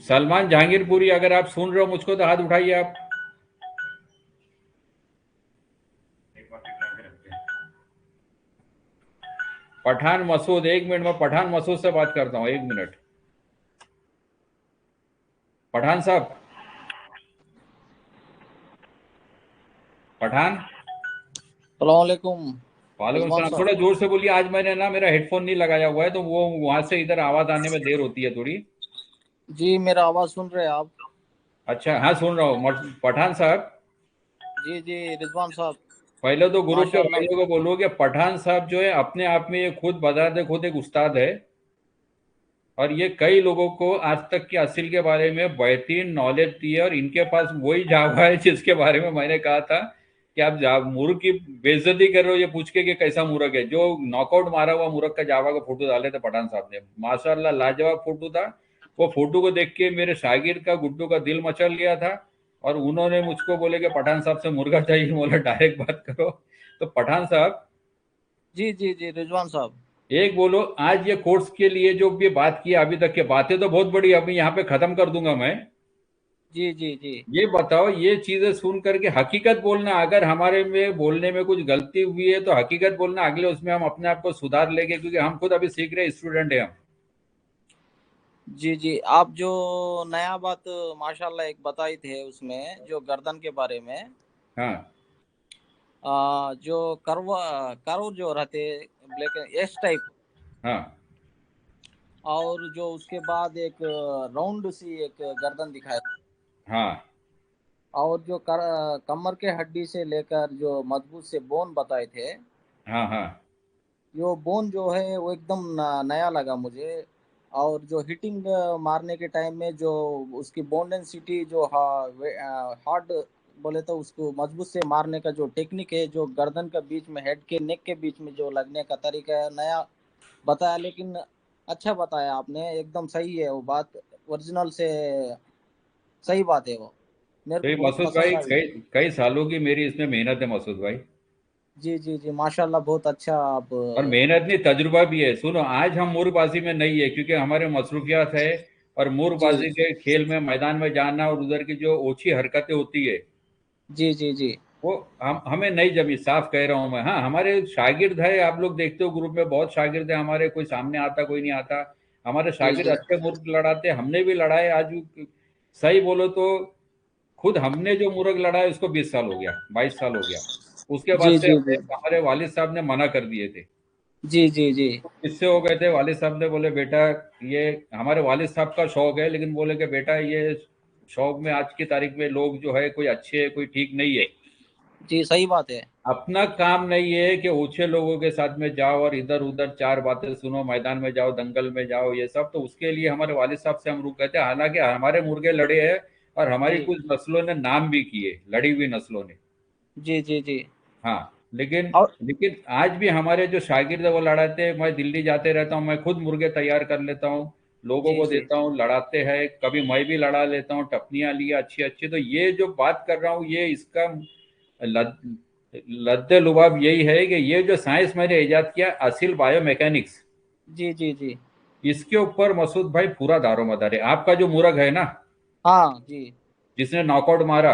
सलमान जहांगीरपुरी, अगर आप सुन रहे हो मुझको तो हाथ उठाइए आप। पठान मसूद, एक मिनट में पठान मसूद से बात करता हूँ, एक मिनट। पठान साहब, पठान। सलामकुम। वालेकुम रिजवान सलाम। साहब। थोड़ा जोर से बोलिए। आज मैंने ना मेरा हेडफोन नहीं लगाया हुआ है तो वो वहां से इधर आवाज आने में देर होती है थोड़ी। जी मेरा आवाज सुन रहे हैं आप? अच्छा, हाँ सुन रहा हूँ। पठान साहब, जी जी रिजवान साहब। पहले तो ग्रुप के माशाल्लाह। भाइयों को बोलो कि पठान साहब जो है अपने आप में ये खुद बताते खुद एक उस्ताद है, और ये कई लोगों को आज तक की असिल के बारे में बेहतरीन नॉलेज दी है। और इनके पास वही जावा है जिसके बारे में मैंने कहा था कि आप मुर्ग की बेइज्जती कर रहे हो ये पूछ के कि कैसा मुर्ग है। जो नॉकआउट मारा हुआ मुर्ग का जावा का फोटो डाले थे पठान साहब ने, माशाल्लाह लाजवाब फोटो था। वो फोटो को देख के मेरे शागिर्द का गुड्डू का दिल मचल गया था, और उन्होंने मुझको बोले कि पठान साहब से मुर्गा चाहिए। बोला डायरेक्ट बात करो। तो पठान साहब, जी जी जी रिजवान साहब। एक बोलो, आज ये कोर्स के लिए जो भी बात की अभी तक की बातें तो बहुत बड़ी, अभी यहाँ पे खत्म कर दूंगा मैं। जी जी जी ये बताओ, ये चीजें सुन करके हकीकत बोलना, अगर हमारे में बोलने में कुछ गलती हुई है तो हकीकत बोलना, अगले उसमें हम अपने आप को सुधार लेंगे, क्योंकि हम खुद अभी सीख रहे स्टूडेंट हैं हम। जी जी आप जो नया बात माशाल्लाह एक बताई थे उसमें जो गर्दन के बारे में, हाँ जो कर्व जो रहते ब्लैक एस टाइप, हाँ और जो उसके बाद एक राउंड सी एक गर्दन दिखाया, हाँ और जो कमर के हड्डी से लेकर जो मजबूत से बोन बताए थे, हाँ हाँ जो बोन जो है वो एकदम नया लगा मुझे। और जो हिटिंग मारने के टाइम में जो उसकी बोन डेंसिटी जो हार्ड बोले तो उसको मजबूत से मारने का जो टेक्निक है, जो गर्दन के बीच में हेड के नेक के बीच में जो लगने का तरीका है, नया बताया। लेकिन अच्छा बताया आपने, एकदम सही है वो बात, ओरिजिनल से सही बात है वो, मेरे तो को ये बहुत मसूद भाई, पसंद आई। कई कई सालों की मेरी इसमें मेहनत है मसूद भाई। जी जी जी माशाल्लाह बहुत अच्छा आप। और मेहनत नहीं, तजुर्बा भी है। सुनो, आज हम मुर्गबाजी में नहीं है क्योंकि हमारे मसरूफियात है, और जी मुर्गबाजी के खेल में मैदान में जाना और उधर की जो ओछी हरकतें होती है जी जी जी वो हम हमें नहीं जमी, साफ कह रहा हूं मैं। हाँ, हमारे शागिर्द है, आप लोग देखते हो ग्रुप में बहुत शागिर्द है हमारे, कोई सामने आता कोई नहीं आता। हमारे जी शागिर्द जी अच्छे मुर्ग लड़ाते, हमने भी लड़ाए। आज भी सही बोलो तो खुद हमने जो मुर्ग लड़ाया उसको 20 साल हो गया, 22 साल हो गया। उसके बाद जी से जी जी हमारे वालिद साहब ने मना कर दिए थे। जी जी जी इससे हो गए थे, वालिद साहब ने बोले बेटा, ये हमारे वालिद साहब का शौक है, लेकिन बोले कि बेटा ये शौक में आज की तारीख में लोग जो है कोई अच्छे है कोई ठीक नहीं है। जी सही बात है। अपना काम नहीं है कि ऊंचे लोगों के साथ में जाओ और इधर उधर चार बातें सुनो, मैदान में जाओ, दंगल में जाओ, ये सब तो उसके लिए हमारे वालिद साहब से हम रुक गए थे। हालांकि हमारे मुर्गे लड़े हैं और हमारी जी कुछ नस्लों ने नाम भी किए, लड़ी हुई नस्लों ने। जी जी जी हाँ, लेकिन और लेकिन आज भी हमारे जो शागिर्द है वो लड़ाते हैं। मैं दिल्ली जाते रहता हूँ, मैं खुद मुर्गे तैयार कर लेता हूँ, लोगों जी को जी देता हूँ, लड़ाते हैं। कभी मैं भी लड़ा लेता हूँ, टपनियां लिया अच्छी अच्छी। तो ये जो बात कर रहा हूँ ये इसका लद लद्दे लुबाब यही है कि ये जो साइंस मैंने इजाद किया असिल बायोमैकेनिक्स, जी जी जी इसके ऊपर मसूद भाई पूरा दारोमदार है। आपका जो मुर्ग है ना हाँ जी जिसने नॉकआउट मारा,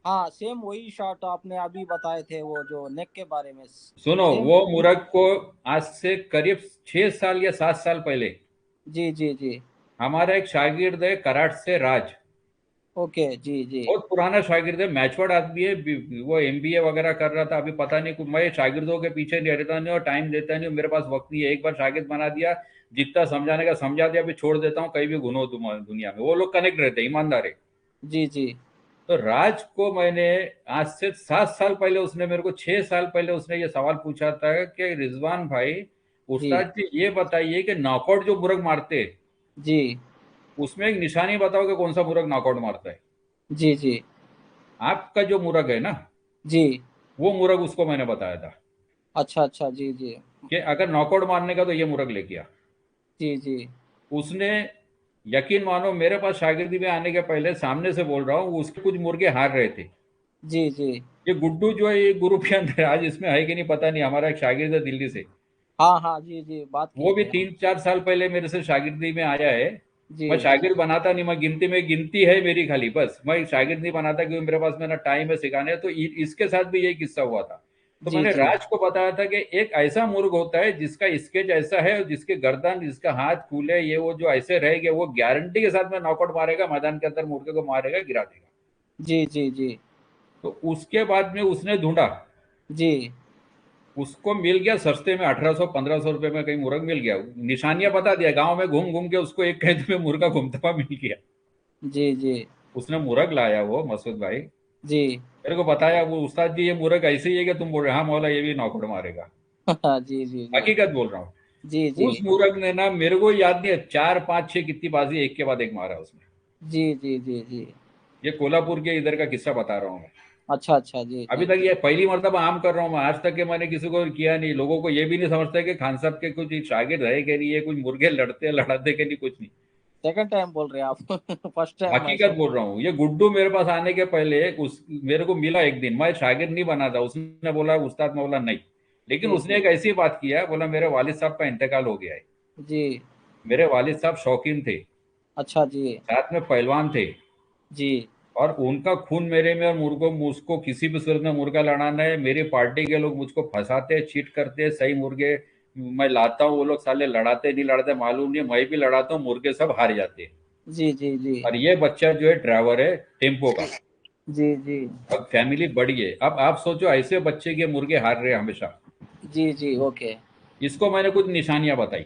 हाँ सेम वही शॉट आपने अभी बताए थे वो जो नेक के बारे में, सुनो, सेम वो टेक्निक। मुर्ग को आज से करीब 6 साल या 7 साल पहले जी जी जी हमारा एक शागिर्द है कराट से, राज, ओके जी जी बहुत पुराना शागिर्द है, मैचवर्ड आदमी है। वो एमबीए वगैरह कर रहा था, अभी पता नहीं मैं शागिर्दों के पीछे नहीं रहता नहीं और टाइम देता नहीं, मेरे पास वक्त नहीं है। एक बार शागिर्द बना दिया, जितना समझाने का समझा दिया, अभी छोड़ देता हूँ, कहीं भी घुनो तुम दुनिया में। वो लोग कनेक्ट रहते हैं, ईमानदार है। जी जी तो राज को मैंने आज से 7 साल पहले, उसने मेरे को 6 साल पहले उसने ये सवाल पूछा था कि रिजवान भाई, जी उस्ताद जी ये बताइए कि नॉकआउट जो मुर्ग मारते हैं जी उसमें एक निशानी बताओ कि कौन सा मुर्ग नॉकआउट मारता है। जी जी आपका जो मुर्ग है ना, जी वो मुर्ग उसको मैंने बताया था अच्छा अच्छा जी जी कि अगर नॉकआउट मारने का तो ये मुर्ग लेके आ। जी जी उसने यकीन मानो मेरे पास शागिर्दी में आने के पहले सामने से बोल रहा हूँ, उसके कुछ मुर्गे हार रहे थे। जी जी। ये गुड्डू जो है ये ग्रुप के अंदर आज इसमें है कि नहीं पता नहीं, हमारा एक शागिर्द है दिल्ली से, हाँ हाँ जी जी, बात किए वो भी थे हम। 3-4 साल पहले मेरे से शागिर्दी में आया है। जी मैं शागिर्द बनाता नहीं, मैं गिनती है मेरी खाली, बस मैं शागिर्द नहीं बनाता क्योंकि मेरे पास मेरा टाइम है सिखाने। तो इसके साथ भी यही किस्सा हुआ था। तो जी मैंने जी राज को बताया था कि एक ऐसा मुर्ग होता है जिसका स्केच ऐसा है, और जिसके गर्दन, जिसका हाथ खुले, ये वो जो ऐसे रहेगा, वो गारंटी के साथ में नॉकआउट मारेगा, मैदान के अंदर मुर्गे को मारेगा, गिरा देगा। जी जी जी तो उसके बाद में उसने ढूंढा, जी उसको मिल गया सस्ते में 1800-1500 रुपए में कहीं मुर्ग मिल गया। निशानियां बता दिया, गांव में घूम घूम के उसको एक कैद में मुर्गा घूमता हुआ मिल गया। जी जी उसने मुर्ग लाया वो मसूद भाई, जी। मेरे को बताया वो, उस्ताद जी ये मुर्ग ऐसे ही है कि तुम बोल रहे, हाँ मौला ये भी नॉकआउट मारेगा। जी जी जी हकीकत बोल रहा हूँ। जी जी उस मुर्ग ने ना, मेरे को याद नहीं है, 4-5-6 कितनी बाजी एक के बाद एक मारा उसने। जी जी जी जी। ये कोल्हापुर के इधर का किस्सा बता रहा हूँ मैं। अच्छा अच्छा जी अभी जी तक ये पहली मर्तबा आम कर रहा हूँ मैं, आज तक के मैंने किसी को किया नहीं। लोगों को ये भी नहीं समझता कि खान साहब के कुछ शागिर्द है कि नहीं, ये कुछ मुर्गे लड़ाते के नहीं, कुछ नहीं। सेकंड टाइम बोल रहे हैं आप। फर्स्ट टाइम मैं हकीकत सुन। बोल रहा हूँ। ये गुड्डू मेरे पास आने के पहले उस मेरे को मिला एक दिन, मैं शागिर्द नहीं बना था, उसने बोला उस्ताद, मैं बोला नहीं। लेकिन जी उसने जी एक ऐसी बात किया, बोला मेरे वालिद साहब का इंतकाल हो गया है। जी। मेरे वालिद साहब शौकीन थे, अच्छा जी साथ में पहलवान थे, जी और उनका खून मेरे में, और मुर्गो मुझको किसी भी सूरत में मुर्गा लड़ाना है। मेरी पार्टी के लोग मुझको फंसाते, चीट करते, सही मुर्गे मैं लाता हूँ, वो लोग साले लड़ाते नहीं लड़ाते मालूम नहीं, मैं भी लड़ाता हूँ, मुर्गे सब हार जाते हैं। जी जी जी और ये बच्चा जो है ड्राइवर है टेम्पो का। जी जी अब फैमिली बड़ी है, अब आप सोचो ऐसे बच्चे के मुर्गे हार रहे हैं हमेशा। जी जी। ओके। इसको मैंने कुछ निशानियां बताई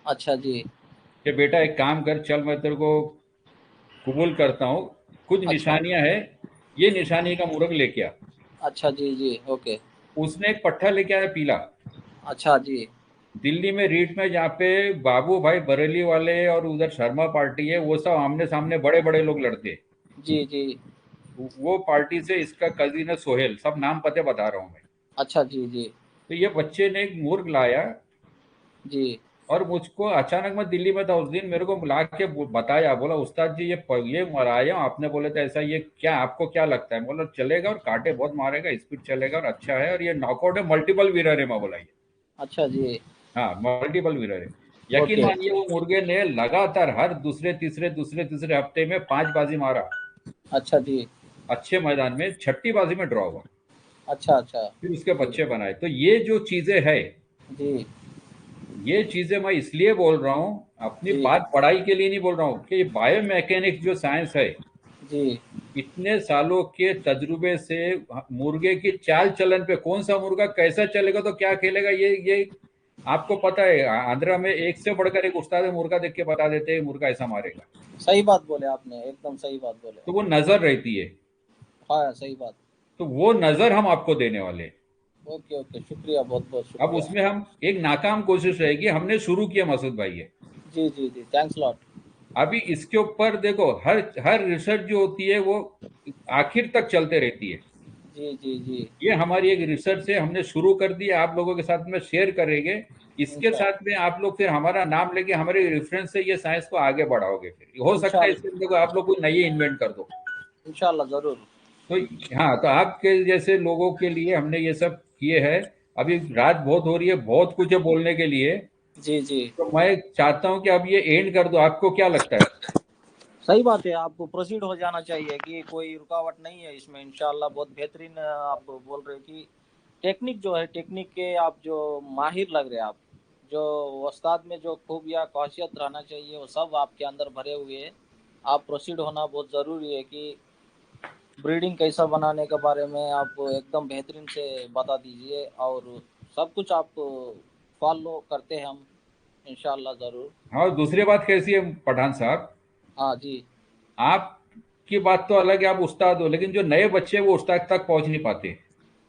अच्छा जी। कि बेटा एक काम कर, चल मैं तेरे को कबूल करता हूँ, कुछ अच्छा निशानियां है, ये निशानी का मुर्ग लेके आ। अच्छा जी जी। ओके। उसने एक पट्ठा लेके आया पीला। अच्छा जी दिल्ली में रीट में जहाँ पे बाबू भाई बरेली वाले और उधर शर्मा पार्टी है, वो सब आमने सामने बड़े बड़े लोग लड़ते हैं। जी जी। वो पार्टी से इसका कजिन है सोहेल, सब नाम पते बता रहा हूँ मैं। अच्छा जी जी तो ये बच्चे ने एक मुर्ग लाया, जी। और मुझको अचानक, मैं दिल्ली में था उस दिन, मेरे को बुला के बताया, बोला उस्ताद जी ये मराया आपने, बोले तो ऐसा, ये क्या आपको क्या लगता है? बोला चलेगा, और कांटे बहुत मारेगा, स्पीड चलेगा और अच्छा है, और ये नॉकआउट है, मल्टीपल विनर है। मैं बोला ये, अच्छा जी। हाँ मल्टीपल विनर है। यकीन ओके। मानिए वो मुर्गे ने लगातार हर दूसरे तीसरे हफ्ते में 5 बाजी मारा अच्छा जी। अच्छे मैदान में, छठी बाजी में ड्रॉ हुआ, अच्छा अच्छा फिर उसके जी बच्चे बनाए। तो ये जो चीजें है, जी ये चीजें मैं इसलिए बोल रहा हूँ, अपनी जी बात पढ़ाई के लिए नहीं बोल रहा हूँ, कि बायोमैकेनिक्स जो साइंस है, जी। इतने सालों के तजुर्बे से मुर्गे की चाल चलन पे, कौन सा मुर्गा कैसा चलेगा तो क्या खेलेगा, ये आपको पता है। आंध्रा में एक से बढ़कर एक उस्ताद मुर्गा देख के बता देते हैं मुर्गा ऐसा मारेगा। सही बात बोले आपने, एकदम सही बात बोले। तो वो नजर रहती है, हाँ सही बात। तो वो नजर हम आपको देने वाले हैं। ओके ओके, शुक्रिया, बहुत बहुत अब शुक्रिया। उसमें हम एक नाकाम कोशिश रहेगी, हमने शुरू किया मसूद भाई है। जी जी जी, थैंक्स लॉट। अभी इसके ऊपर देखो, हर हर रिसर्च जो होती है वो आखिर तक चलते रहती है। जी जी जी। ये हमारी एक रिसर्च है, हमने शुरू कर दी, आप लोगों के साथ में शेयर करेंगे। इसके इंशाल्लाह साथ में आप लोग फिर हमारा नाम लेके हमारे रेफरेंस से ये साइंस को आगे बढ़ाओगे, फिर हो सकता है इसके देखो आप लोग कोई नई इन्वेंट कर दो। इंशाल्लाह जरूर। तो हाँ, तो आपके जैसे लोगों के लिए हमने ये सब किए हैं। अभी रात बहुत हो रही है, बहुत कुछ है बोलने के लिए, जी जी। तो मैं चाहता हूँ कि अब ये एंड कर दो, आपको क्या लगता है? सही बात है, आपको प्रोसीड हो जाना चाहिए कि कोई रुकावट नहीं है इसमें। इंशाल्लाह बहुत बेहतरीन आप बोल रहे हैं कि टेक्निक जो है, टेक्निक के आप जो माहिर लग रहे हैं आप, जो उस्ताद में जो खूबिया खासियत रहना चाहिए वो सब आपके अंदर भरे हुए हैं। आप प्रोसीड होना बहुत ज़रूरी है कि ब्रीडिंग कैसा बनाने के बारे में आप एकदम बेहतरीन से बता दीजिए, और सब कुछ आप फॉलो करते हैं हम इंशाल्लाह ज़रूर। हाँ, और दूसरी बात कैसी है पठान साहब, हाँ जी। आपकी बात तो अलग है, आप उस्ताद हो, लेकिन जो नए बच्चे हैं वो उस्ताद तक पहुंच नहीं पाते।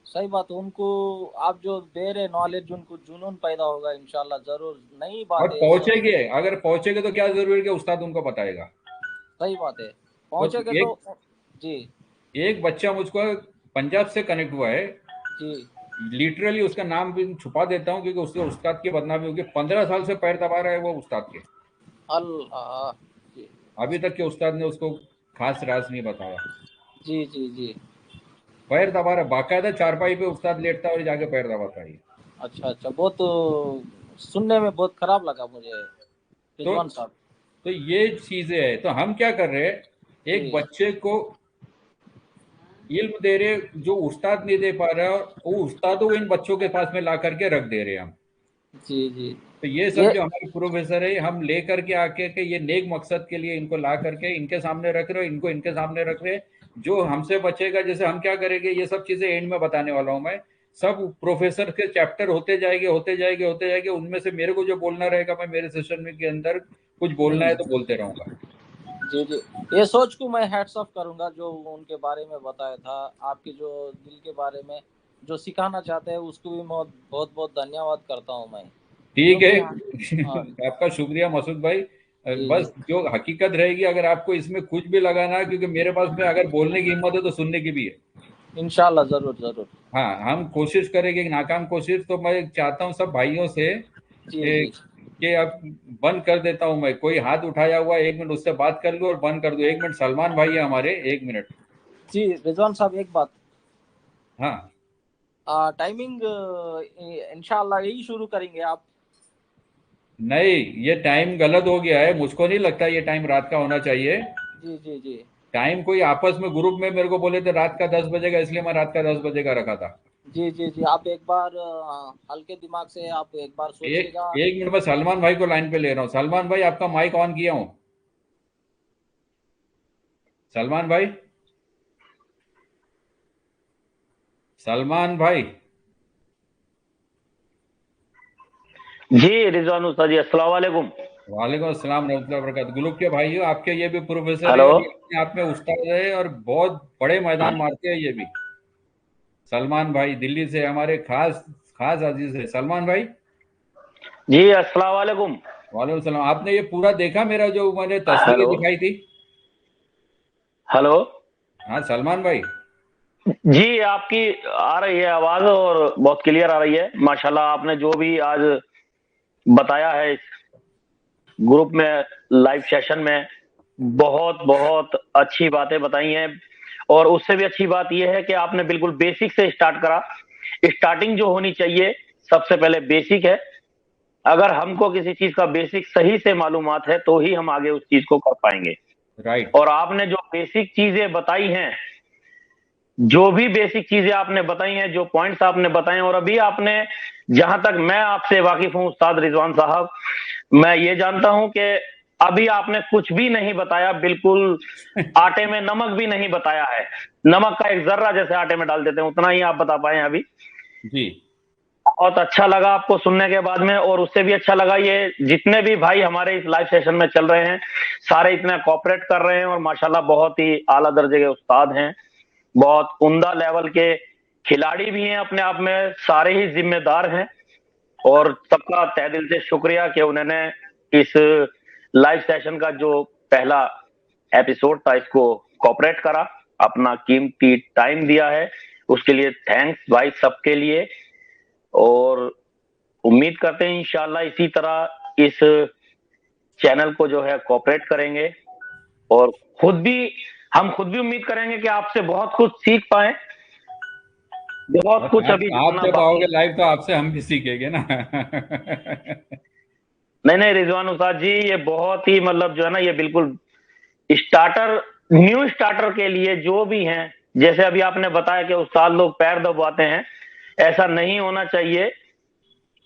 सही बात है, उनको आप जो दे रहे नॉलेज, उनको जुनून पैदा होगा इंशाल्लाह ज़रूर। नई और बात है ये सब। पहुंचेंगे, अगर पहुंचेंगे तो क्या जरूरी है कि उस्ताद उनको बताएगा। सही बात है, तो पहुंचेगे तो। जी एक बच्चा मुझको पंजाब से कनेक्ट हुआ है, जी लिटरली उसका नाम भी छुपा देता हूँ क्योंकि उसके उस्ताद की बदनामी होगी, 15 साल से पैर दबा रहा है वो उस्ताद के। अल्लाह जी। अभी तक के उस्ताद ने उसको खास राज नहीं बताया। जी जी जी। पैर दबा रहा, बाकायदा चारपाई पे उस्ताद लेटता है और जाके पैर दबाता है। अच्छा अच्छा, बहुत सुनने में बहुत खराब लगा मुझे तो रिजवान साहब। तो ये चीजें है, तो हम क्या कर रहे हैं, एक जी बच्चे को इल्म दे रहे, जो उस्ताद नहीं दे पा रहा है, वो उस्तादों को इन बच्चों के पास में ला करके रख दे रहे हैं हम। जी जी। तो ये सब ये जो हमारे प्रोफेसर है, हम ले करके आके के ये नेक मकसद के लिए इनको ला करके इनके सामने रख रहे हो, इनको इनके सामने रख रहे, जो हमसे बचेगा, जैसे हम क्या करेंगे, ये सब चीजें एंड में बताने वाला हूँ मैं। सब प्रोफेसर के चैप्टर होते जाएंगे होते जाएंगे होते जाएंगे, उनमें से मेरे को जो बोलना रहेगा, मैं मेरे सेशन में के अंदर कुछ बोलना है तो बोलते रहूंगा। जी जी। ये सोच को मैं हैट्स ऑफ करूंगा जो उनके बारे में बताया था, आपके जो दिल के बारे में जो सिखाना चाहते हैं उसको भी मैं बहुत बहुत धन्यवाद करता हूँ मैं। ठीक क्योंकि है। हाँ। आपका शुक्रिया मसूद भाई। जी जी। बस जो हकीकत रहेगी, अगर आपको इसमें कुछ भी लगाना है, क्योंकि मेरे पास में अगर बोलने की हिम्मत है तो सुनने की भी है। इंशाल्लाह जरूर जरूर। हाँ, हम कोशिश करेंगे, नाकाम कोशिश। तो मैं चाहता हूँ सब भाइयों से जी ए, जी कि अब बंद कर देता हूँ मैं। कोई हाथ उठाया हुआ है, 1 मिनट उससे बात कर लूँ और बंद कर दूँ। 1 मिनट, सलमान भाई है हमारे, 1 मिनट। जी। रिजवान साहब एक बात, हाँ, टाइमिंग इंशाल्लाह यही शुरू करेंगे आप? नहीं, ये टाइम गलत हो गया है, मुझको नहीं लगता ये टाइम रात का होना चाहिए। जी जी जी टाइम कोई आपस में ग्रुप में मेरे को बोले थे रात का 10 बजे का, इसलिए मैं रात का 10 बजे का रखा था। जी जी जी। आप एक बार हल्के दिमाग से आप एक बार एक सोचिएगा। 1 मिनट में सलमान भाई को लाइन पे ले रहा हूँ। सलमान भाई, आपका माइक ऑन किया हूँ। सलमान भाई, सलमान भाई। जी रिजवान उस्ताद जी, अस्सलाम वालेकुम। वालेकुम अस्सलाम रहमतुल्लाहि व बरकातहू। ग्रुप के भाइयों, आपके ये भी प्रोफेसर है हेलो। और ये अपने आप में उस्ताद है और बहुत बड़े मैदान मारते हैं ये भी। सलमान भाई दिल्ली से हमारे खास खास अजीज है। सलमान भाई, जी अस्सलाम वालेकुम। वालेकुम सलाम। आपने ये पूरा देखा मेरा जो मैंने तस्वीरें हेलो। दिखाई थी? हेलो। हाँ सलमान भाई। जी आपकी आ रही है आवाज और बहुत क्लियर आ रही है माशाल्लाह। आपने जो भी आज बताया है इस ग्रुप में लाइव सेशन में, बहुत बहुत अच्छी बातें बताई हैं। और उससे भी अच्छी बात यह है कि आपने बिल्कुल बेसिक से स्टार्ट करा। स्टार्टिंग जो होनी चाहिए सबसे पहले बेसिक है। अगर हमको किसी चीज का बेसिक सही से मालूमात है तो ही हम आगे उस चीज को कर पाएंगे। राइट। और आपने जो बेसिक चीजें बताई हैं, जो भी बेसिक चीजें आपने बताई हैं, जो पॉइंट्स आपने बताए हैं, और अभी आपने, जहां तक मैं आपसे वाकिफ हूं उस्ताद रिजवान साहब, मैं ये जानता हूं कि अभी आपने कुछ भी नहीं बताया, बिल्कुल आटे में नमक भी नहीं बताया है। नमक का एक जर्रा जैसे आटे में डाल देते हैं, उतना ही आप बता पाए हैं अभी। जी। बहुत अच्छा लगा आपको सुनने के बाद में। और उससे भी अच्छा लगा ये जितने भी भाई हमारे इस लाइव सेशन में चल रहे हैं, सारे इतना कोऑपरेट कर रहे हैं और माशाल्लाह बहुत ही आला दर्जे के उस्ताद हैं, बहुत उम्दा लेवल के खिलाड़ी भी हैं अपने आप में, सारे ही जिम्मेदार हैं। और सबका तहे दिल से शुक्रिया कि उन्होंने इस लाइव सेशन का जो पहला एपिसोड था इसको कोऑपरेट करा, अपना कीमती टाइम दिया है। उसके लिए थैंक्स भाई सबके लिए। और उम्मीद करते हैं इंशाल्लाह इसी तरह इस चैनल को जो है कोऑपरेट करेंगे। और हम खुद भी उम्मीद करेंगे कि आपसे बहुत कुछ सीख पाए। बहुत बस कुछ आप अभी आप जानना जब बाकी। आओगे लाइव तो आपसे हम भी सीखेंगे ना। नहीं नहीं रिजवान उस्ताद जी, ये बहुत ही मतलब जो है ना, ये बिल्कुल स्टार्टर, न्यू स्टार्टर के लिए जो भी हैं, जैसे अभी आपने बताया कि उस्ताद लोग पैर दबाते हैं, ऐसा नहीं होना चाहिए।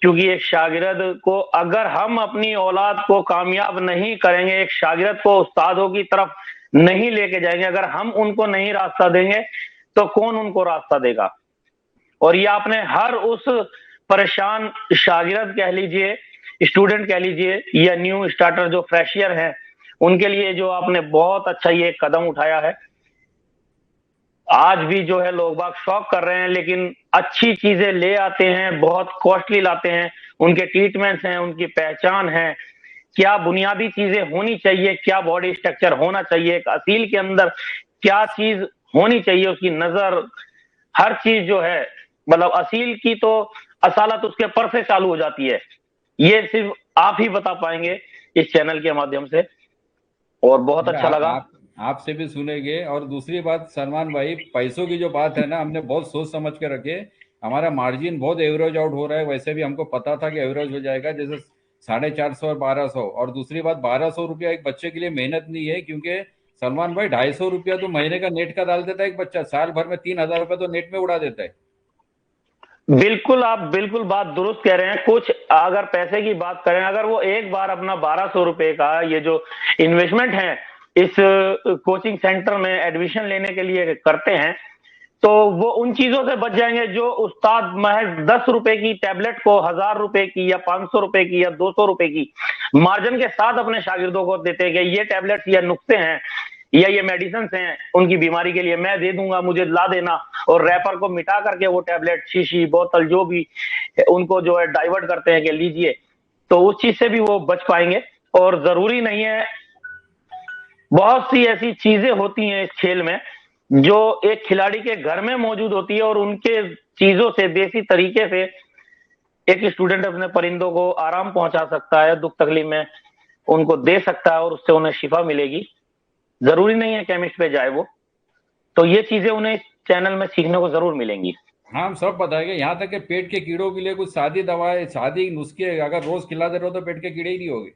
क्योंकि एक शागिर्द को अगर हम अपनी औलाद को कामयाब नहीं करेंगे, एक शागिर्द को उस्तादों की तरफ नहीं लेके जाएंगे, अगर हम उनको नहीं रास्ता देंगे तो कौन उनको रास्ता देगा। और ये आपने हर उस परेशान शागिर्द कह लीजिए, स्टूडेंट कह लीजिए, या न्यू स्टार्टर जो फ्रेशियर हैं, उनके लिए जो आपने बहुत अच्छा ये कदम उठाया है। आज भी जो है लोग बाग शौक कर रहे हैं, लेकिन अच्छी चीजें ले आते हैं, बहुत कॉस्टली लाते हैं। उनके ट्रीटमेंट्स हैं, उनकी पहचान है, क्या बुनियादी चीजें होनी चाहिए, क्या बॉडी स्ट्रक्चर होना चाहिए, एक असील के अंदर क्या चीज होनी चाहिए, उसकी नजर, हर चीज जो है, मतलब असील की तो असालत उसके पर से चालू हो जाती है। ये सिर्फ आप ही बता पाएंगे इस चैनल के माध्यम से। और बहुत अच्छा लगा। आपसे भी सुनेंगे। और दूसरी बात सलमान भाई, पैसों की जो बात है ना, हमने बहुत सोच समझ के रखे। हमारा मार्जिन बहुत एवरेज आउट हो रहा है, वैसे भी हमको पता था कि एवरेज हो जाएगा, जैसे 450 और 1200। और दूसरी बात 1200 रुपया एक बच्चे के लिए मेहनत नहीं है, क्योंकि सलमान भाई 250 रुपया तो महीने का नेट का डाल देता है एक बच्चा, साल भर में 3000 रुपया तो नेट में उड़ा देता है। बिल्कुल, आप बिल्कुल बात दुरुस्त कह रहे हैं। कुछ अगर पैसे की बात करें, अगर वो एक बार अपना 1200 रुपए का ये जो इन्वेस्टमेंट है इस कोचिंग सेंटर में एडमिशन लेने के लिए करते हैं, तो वो उन चीजों से बच जाएंगे जो उस्ताद महज 10 रुपए की टैबलेट को 1000 रुपए की या 500 रुपए की या 200 रुपए की मार्जिन के साथ अपने शागिर्दों को देते हैं कि ये टैबलेट्स या नुस्खे हैं या ये मेडिसिन हैं उनकी बीमारी के लिए, मैं दे दूंगा, मुझे ला देना। और रैपर को मिटा करके वो टैबलेट, शीशी, बोतल जो भी उनको जो है डाइवर्ट करते हैं कि लीजिए, तो उस चीज से भी वो बच पाएंगे। और जरूरी नहीं है, बहुत सी ऐसी चीजें होती हैं इस खेल में जो एक खिलाड़ी के घर में मौजूद होती है, और उनके चीजों से देसी तरीके से एक स्टूडेंट अपने परिंदों को आराम पहुंचा सकता है, दुख तकलीफ में उनको दे सकता है और उससे उन्हें शिफा मिलेगी। जरूरी नहीं है केमिस्ट पे जाए वो, तो ये चीजें उन्हें इस चैनल में सीखने को जरूर मिलेंगी। हाँ, हम सब बताएंगे, यहाँ तक कि पेट के कीड़ों के लिए कुछ सादी दवाएं, सादी नुस्खे अगर रोज खिला दे रहे हो तो पेट के कीड़े ही नहीं होंगे।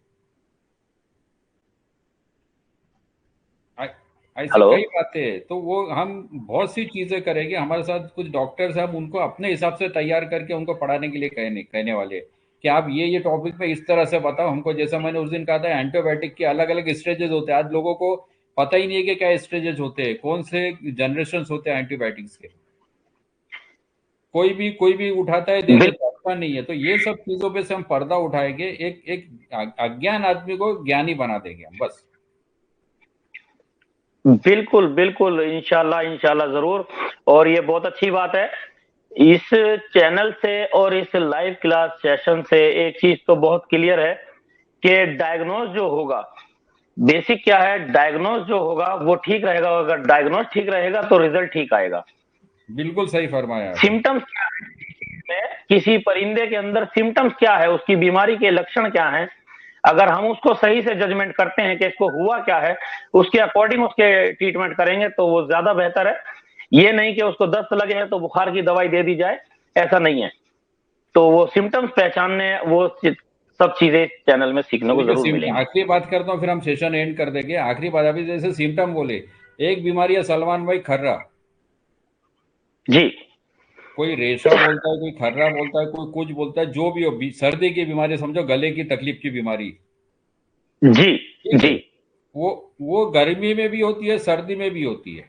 ऐसी हेलो। कई बातें हैं। तो वो हम बहुत सी चीजें करेंगे। हमारे साथ कुछ डॉक्टर्स हैं, हम उनको अपने हिसाब से तैयार करके उनको पढ़ाने के लिए कहने वाले हैं कि आप ये टॉपिक पे इस तरह से बताओ हमको। जैसा मैंने उस दिन कहा था, एंटीबायोटिक के अलग अलग स्टेजेस होते हैं। आज लोगों को पता ही नहीं है कि क्या स्टेजेस होते हैं, कौन से जनरेशन होते हैं एंटीबायोटिक्स के। कोई भी उठाता है दे देता है, अच्छा नहीं है। तो ये सब चीजों पे से हम पर्दा उठाएंगे, एक एक अज्ञान आदमी को ज्ञानी बना देंगे हम, बस। बिल्कुल बिल्कुल, इंशाल्लाह इंशाल्लाह जरूर। और ये बहुत अच्छी बात है, इस चैनल से और इस लाइव क्लास सेशन से एक चीज तो बहुत क्लियर है कि डायग्नोज जो होगा, बेसिक क्या है, डायग्नोज जो होगा वो ठीक रहेगा। अगर डायग्नोज ठीक रहेगा तो रिजल्ट ठीक आएगा। बिल्कुल सही फरमाया आपने। सिम्टम्स क्या है, किसी परिंदे के अंदर सिम्टम्स क्या है, उसकी बीमारी के लक्षण क्या है, अगर हम उसको सही से जजमेंट करते हैं कि इसको हुआ क्या है, उसके अकॉर्डिंग उसके ट्रीटमेंट करेंगे तो वो ज्यादा बेहतर है। ये नहीं कि उसको दस्त लगे है तो बुखार की दवाई दे दी जाए, ऐसा नहीं है। तो वो सिम्टम्स पहचानने, वो सब चीजें चैनल में सीखने को जरूर मिलेंगी। आखिरी बात करता हूँ, फिर हम सेशन एंड कर देंगे। आखिरी बात, अभी जैसे सिम्टम बोले, एक बीमारी है सलमान भाई, खर्रा। जी। कोई रेशा बोलता है, कोई खर्रा बोलता है, कोई कुछ बोलता है, जो भी हो, सर्दी की बीमारी समझो, गले की तकलीफ की बीमारी, जी ठीक है। जी वो गर्मी में भी होती है, सर्दी में भी होती है।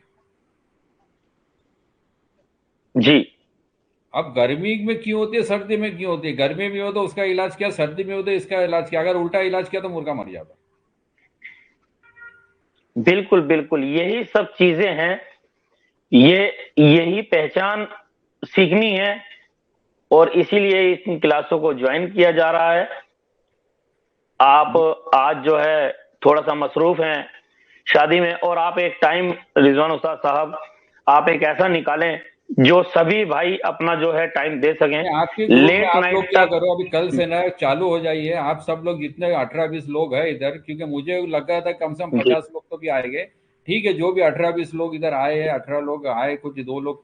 जी। अब गर्मी में क्यों होती है, सर्दी में क्यों होती है? गर्मी में हो तो उसका इलाज क्या, सर्दी में हो तो इसका इलाज क्या। अगर उल्टा इलाज किया तो मुर्गा मर जाता। बिल्कुल बिल्कुल, यही सब चीजें हैं, यही पहचान सीखनी है, और इसीलिए इन क्लासों को ज्वाइन किया जा रहा है। आप आज जो है थोड़ा सा मसरूफ हैं शादी में, और आप एक टाइम, रिजवान उस्ताद साहब, आप एक ऐसा निकालें जो सभी भाई अपना जो है टाइम दे सकें। आपके ग्रुप में लेट आप लोग नाइट क्या तक। करो, अभी कल से ना चालू हो जाइए। आप सब लोग जितने 18-20 लोग हैं इधर, क्योंकि मुझे लग रहा था कम से कम जी 50 लोग तो भी आएंगे। ठीक है, जो भी 18-20 लोग इधर आए हैं, 18 लोग आए, कुछ 2 लोग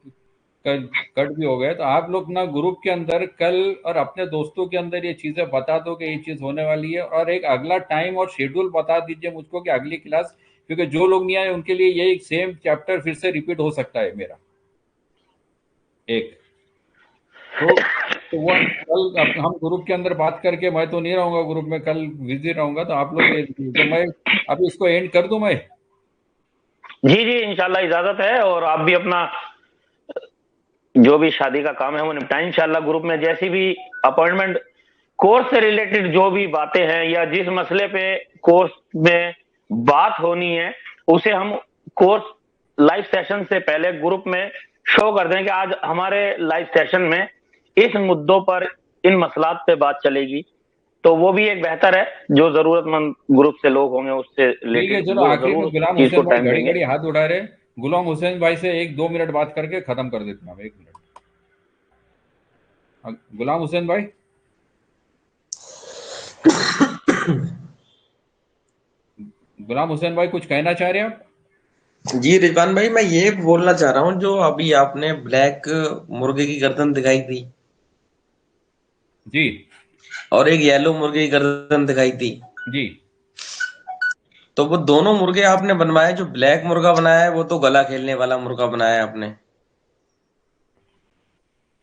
कट भी हो गए, तो आप लोग ना ग्रुप के अंदर कल और अपने दोस्तों के अंदर ये चीजें बता दो कि ये चीज होने वाली है। और एक अगला टाइम और शेड्यूल बता दीजिए मुझको कि अगली क्लास, क्योंकि जो लोग नहीं आए उनके लिए यही सेम चैप्टर फिर से रिपीट हो सकता है मेरा एक। तो वो कल हम ग्रुप के अंदर बात करके, मैं तो नहीं रहूंगा ग्रुप में, कल बिजी रहूंगा, तो आप लोग तो मैं अभी इसको एंड कर दूं मैं। जी जी, इंशाल्लाह इजाजत है। और आप भी अपना जो भी शादी का काम है वो निपटाएं इंशाल्लाह। ग्रुप में जैसी भी अपॉइंटमेंट, कोर्स से रिलेटेड जो भी बातें हैं या जिस मसले पे कोर्स में बात होनी है, उसे हम कोर्स लाइव सेशन से पहले ग्रुप में शो कर दें कि आज हमारे लाइव सेशन में इस मुद्दों पर, इन मसलात पे बात चलेगी। तो वो भी एक बेहतर है, जो जरूरतमंद ग्रुप से लोग होंगे उससे ठीक है, रिलेटेड चलो। वो आखिरी जरूर में उस गुलाम चीज को हुसैन भाई टाइम घड़ी देंगे। घड़ी हाथ उठा रहे। गुलाम हुसैन भाई से 1-2 मिनट बात करके खत्म कर देते हैं हम, 1 मिनट। गुलाम हुसैन भाई, गुलाम हुसैन भाई कुछ कहना चाह रहे हैं आप? जी रिजवान भाई, मैं ये बोलना चाह रहा हूँ, जो अभी आपने ब्लैक मुर्गे की गर्दन दिखाई थी जी और एक येलो मुर्गे की गर्दन दिखाई थी, जी। तो वो दोनों मुर्गे आपने बनवाए, जो ब्लैक मुर्गा बनाया है वो तो गला खेलने वाला मुर्गा बनाया है आपने।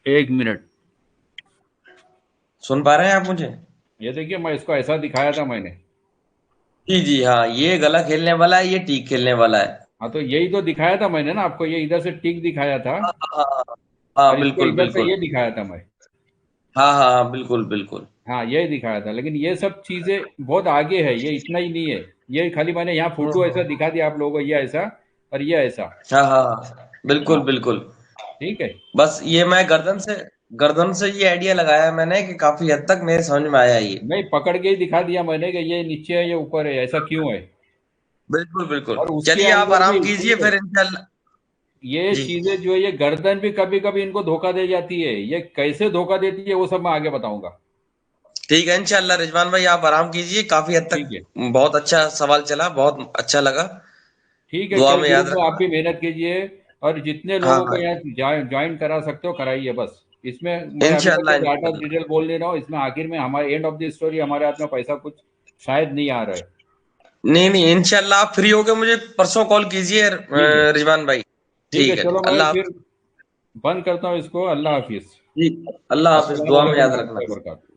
एक मिनट, सुन पा रहे हैं आप मुझे? ये देखिए मैं इसको ऐसा दिखाया था मैंने। जी जी हाँ, ये गला खेलने वाला है, ये टीक खेलने वाला है। हाँ तो यही तो दिखाया था मैंने ना आपको, ये इधर से टिक दिखाया था हाँ हाँ हाँ, हाँ और इसको बिल्कुल इधर से बिल्कुल। ये दिखाया था मैं। हाँ हाँ हाँ, बिल्कुल बिल्कुल। हाँ यही दिखाया था, लेकिन ये सब चीजें बहुत आगे है, ये इतना ही नहीं है। ये खाली मैंने यहाँ फोटो ऐसा दिखा दिया आप लोगों को, ये ऐसा और ये ऐसा। हाँ हाँ हाँ, बिल्कुल हाँ बिल्कुल। ठीक है। बस ये मैं गर्दन से ये आइडिया लगाया मैंने कि काफी हद तक मेरे समझ में आया ये। नहीं पकड़ के ही दिखा दिया मैंने कि ये नीचे है ये ऊपर है, ऐसा क्यों है। बिल्कुल बिल्कुल। और उसके चलिए आप अंदर आराम भी कीजिए सुनिए, फिर इंशाल्लाह। ये जी चीजें जो है ये गर्दन भी कभी कभी इनको धोखा दे जाती है, ये कैसे धोखा देती है वो सब मैं आगे बताऊंगा। ठीक है, इंशाल्लाह रिजवान भाई आप आराम कीजिए, काफी हद तक ठीक है। बहुत अच्छा सवाल चला, बहुत अच्छा लगा। ठीक है, दुआ कल में ग्रुप याद में आप रखना। भी मेहनत कीजिए और जितने हाँ लोगों को हाँ, यहाँ ज्वाइन करा सकते हो कराइए बस। इसमें मैं अभी तक इंशाल्लाह तो डाटा इंशाल्लाह। डिटेल बोल नहीं रहा हूँ, इसमें आखिर में हमारे एंड ऑफ द स्टोरी हमारे हाथ में पैसा कुछ शायद नहीं आ रहा है। नहीं नहीं, इंशाल्लाह आप फ्री होके मुझे परसों कॉल कीजिए ठीक है। रिजवान भाई। ठीक है ठीक है जी, चलो मैं अल्लाह फिर हाफिज। बंद करता हूँ इसको। अल्लाह हाफिज। जी, अल्लाह हाफिज, अस्सलाम दुआ में वालेकुम याद रखना। warahmatullahi wabarakatuh।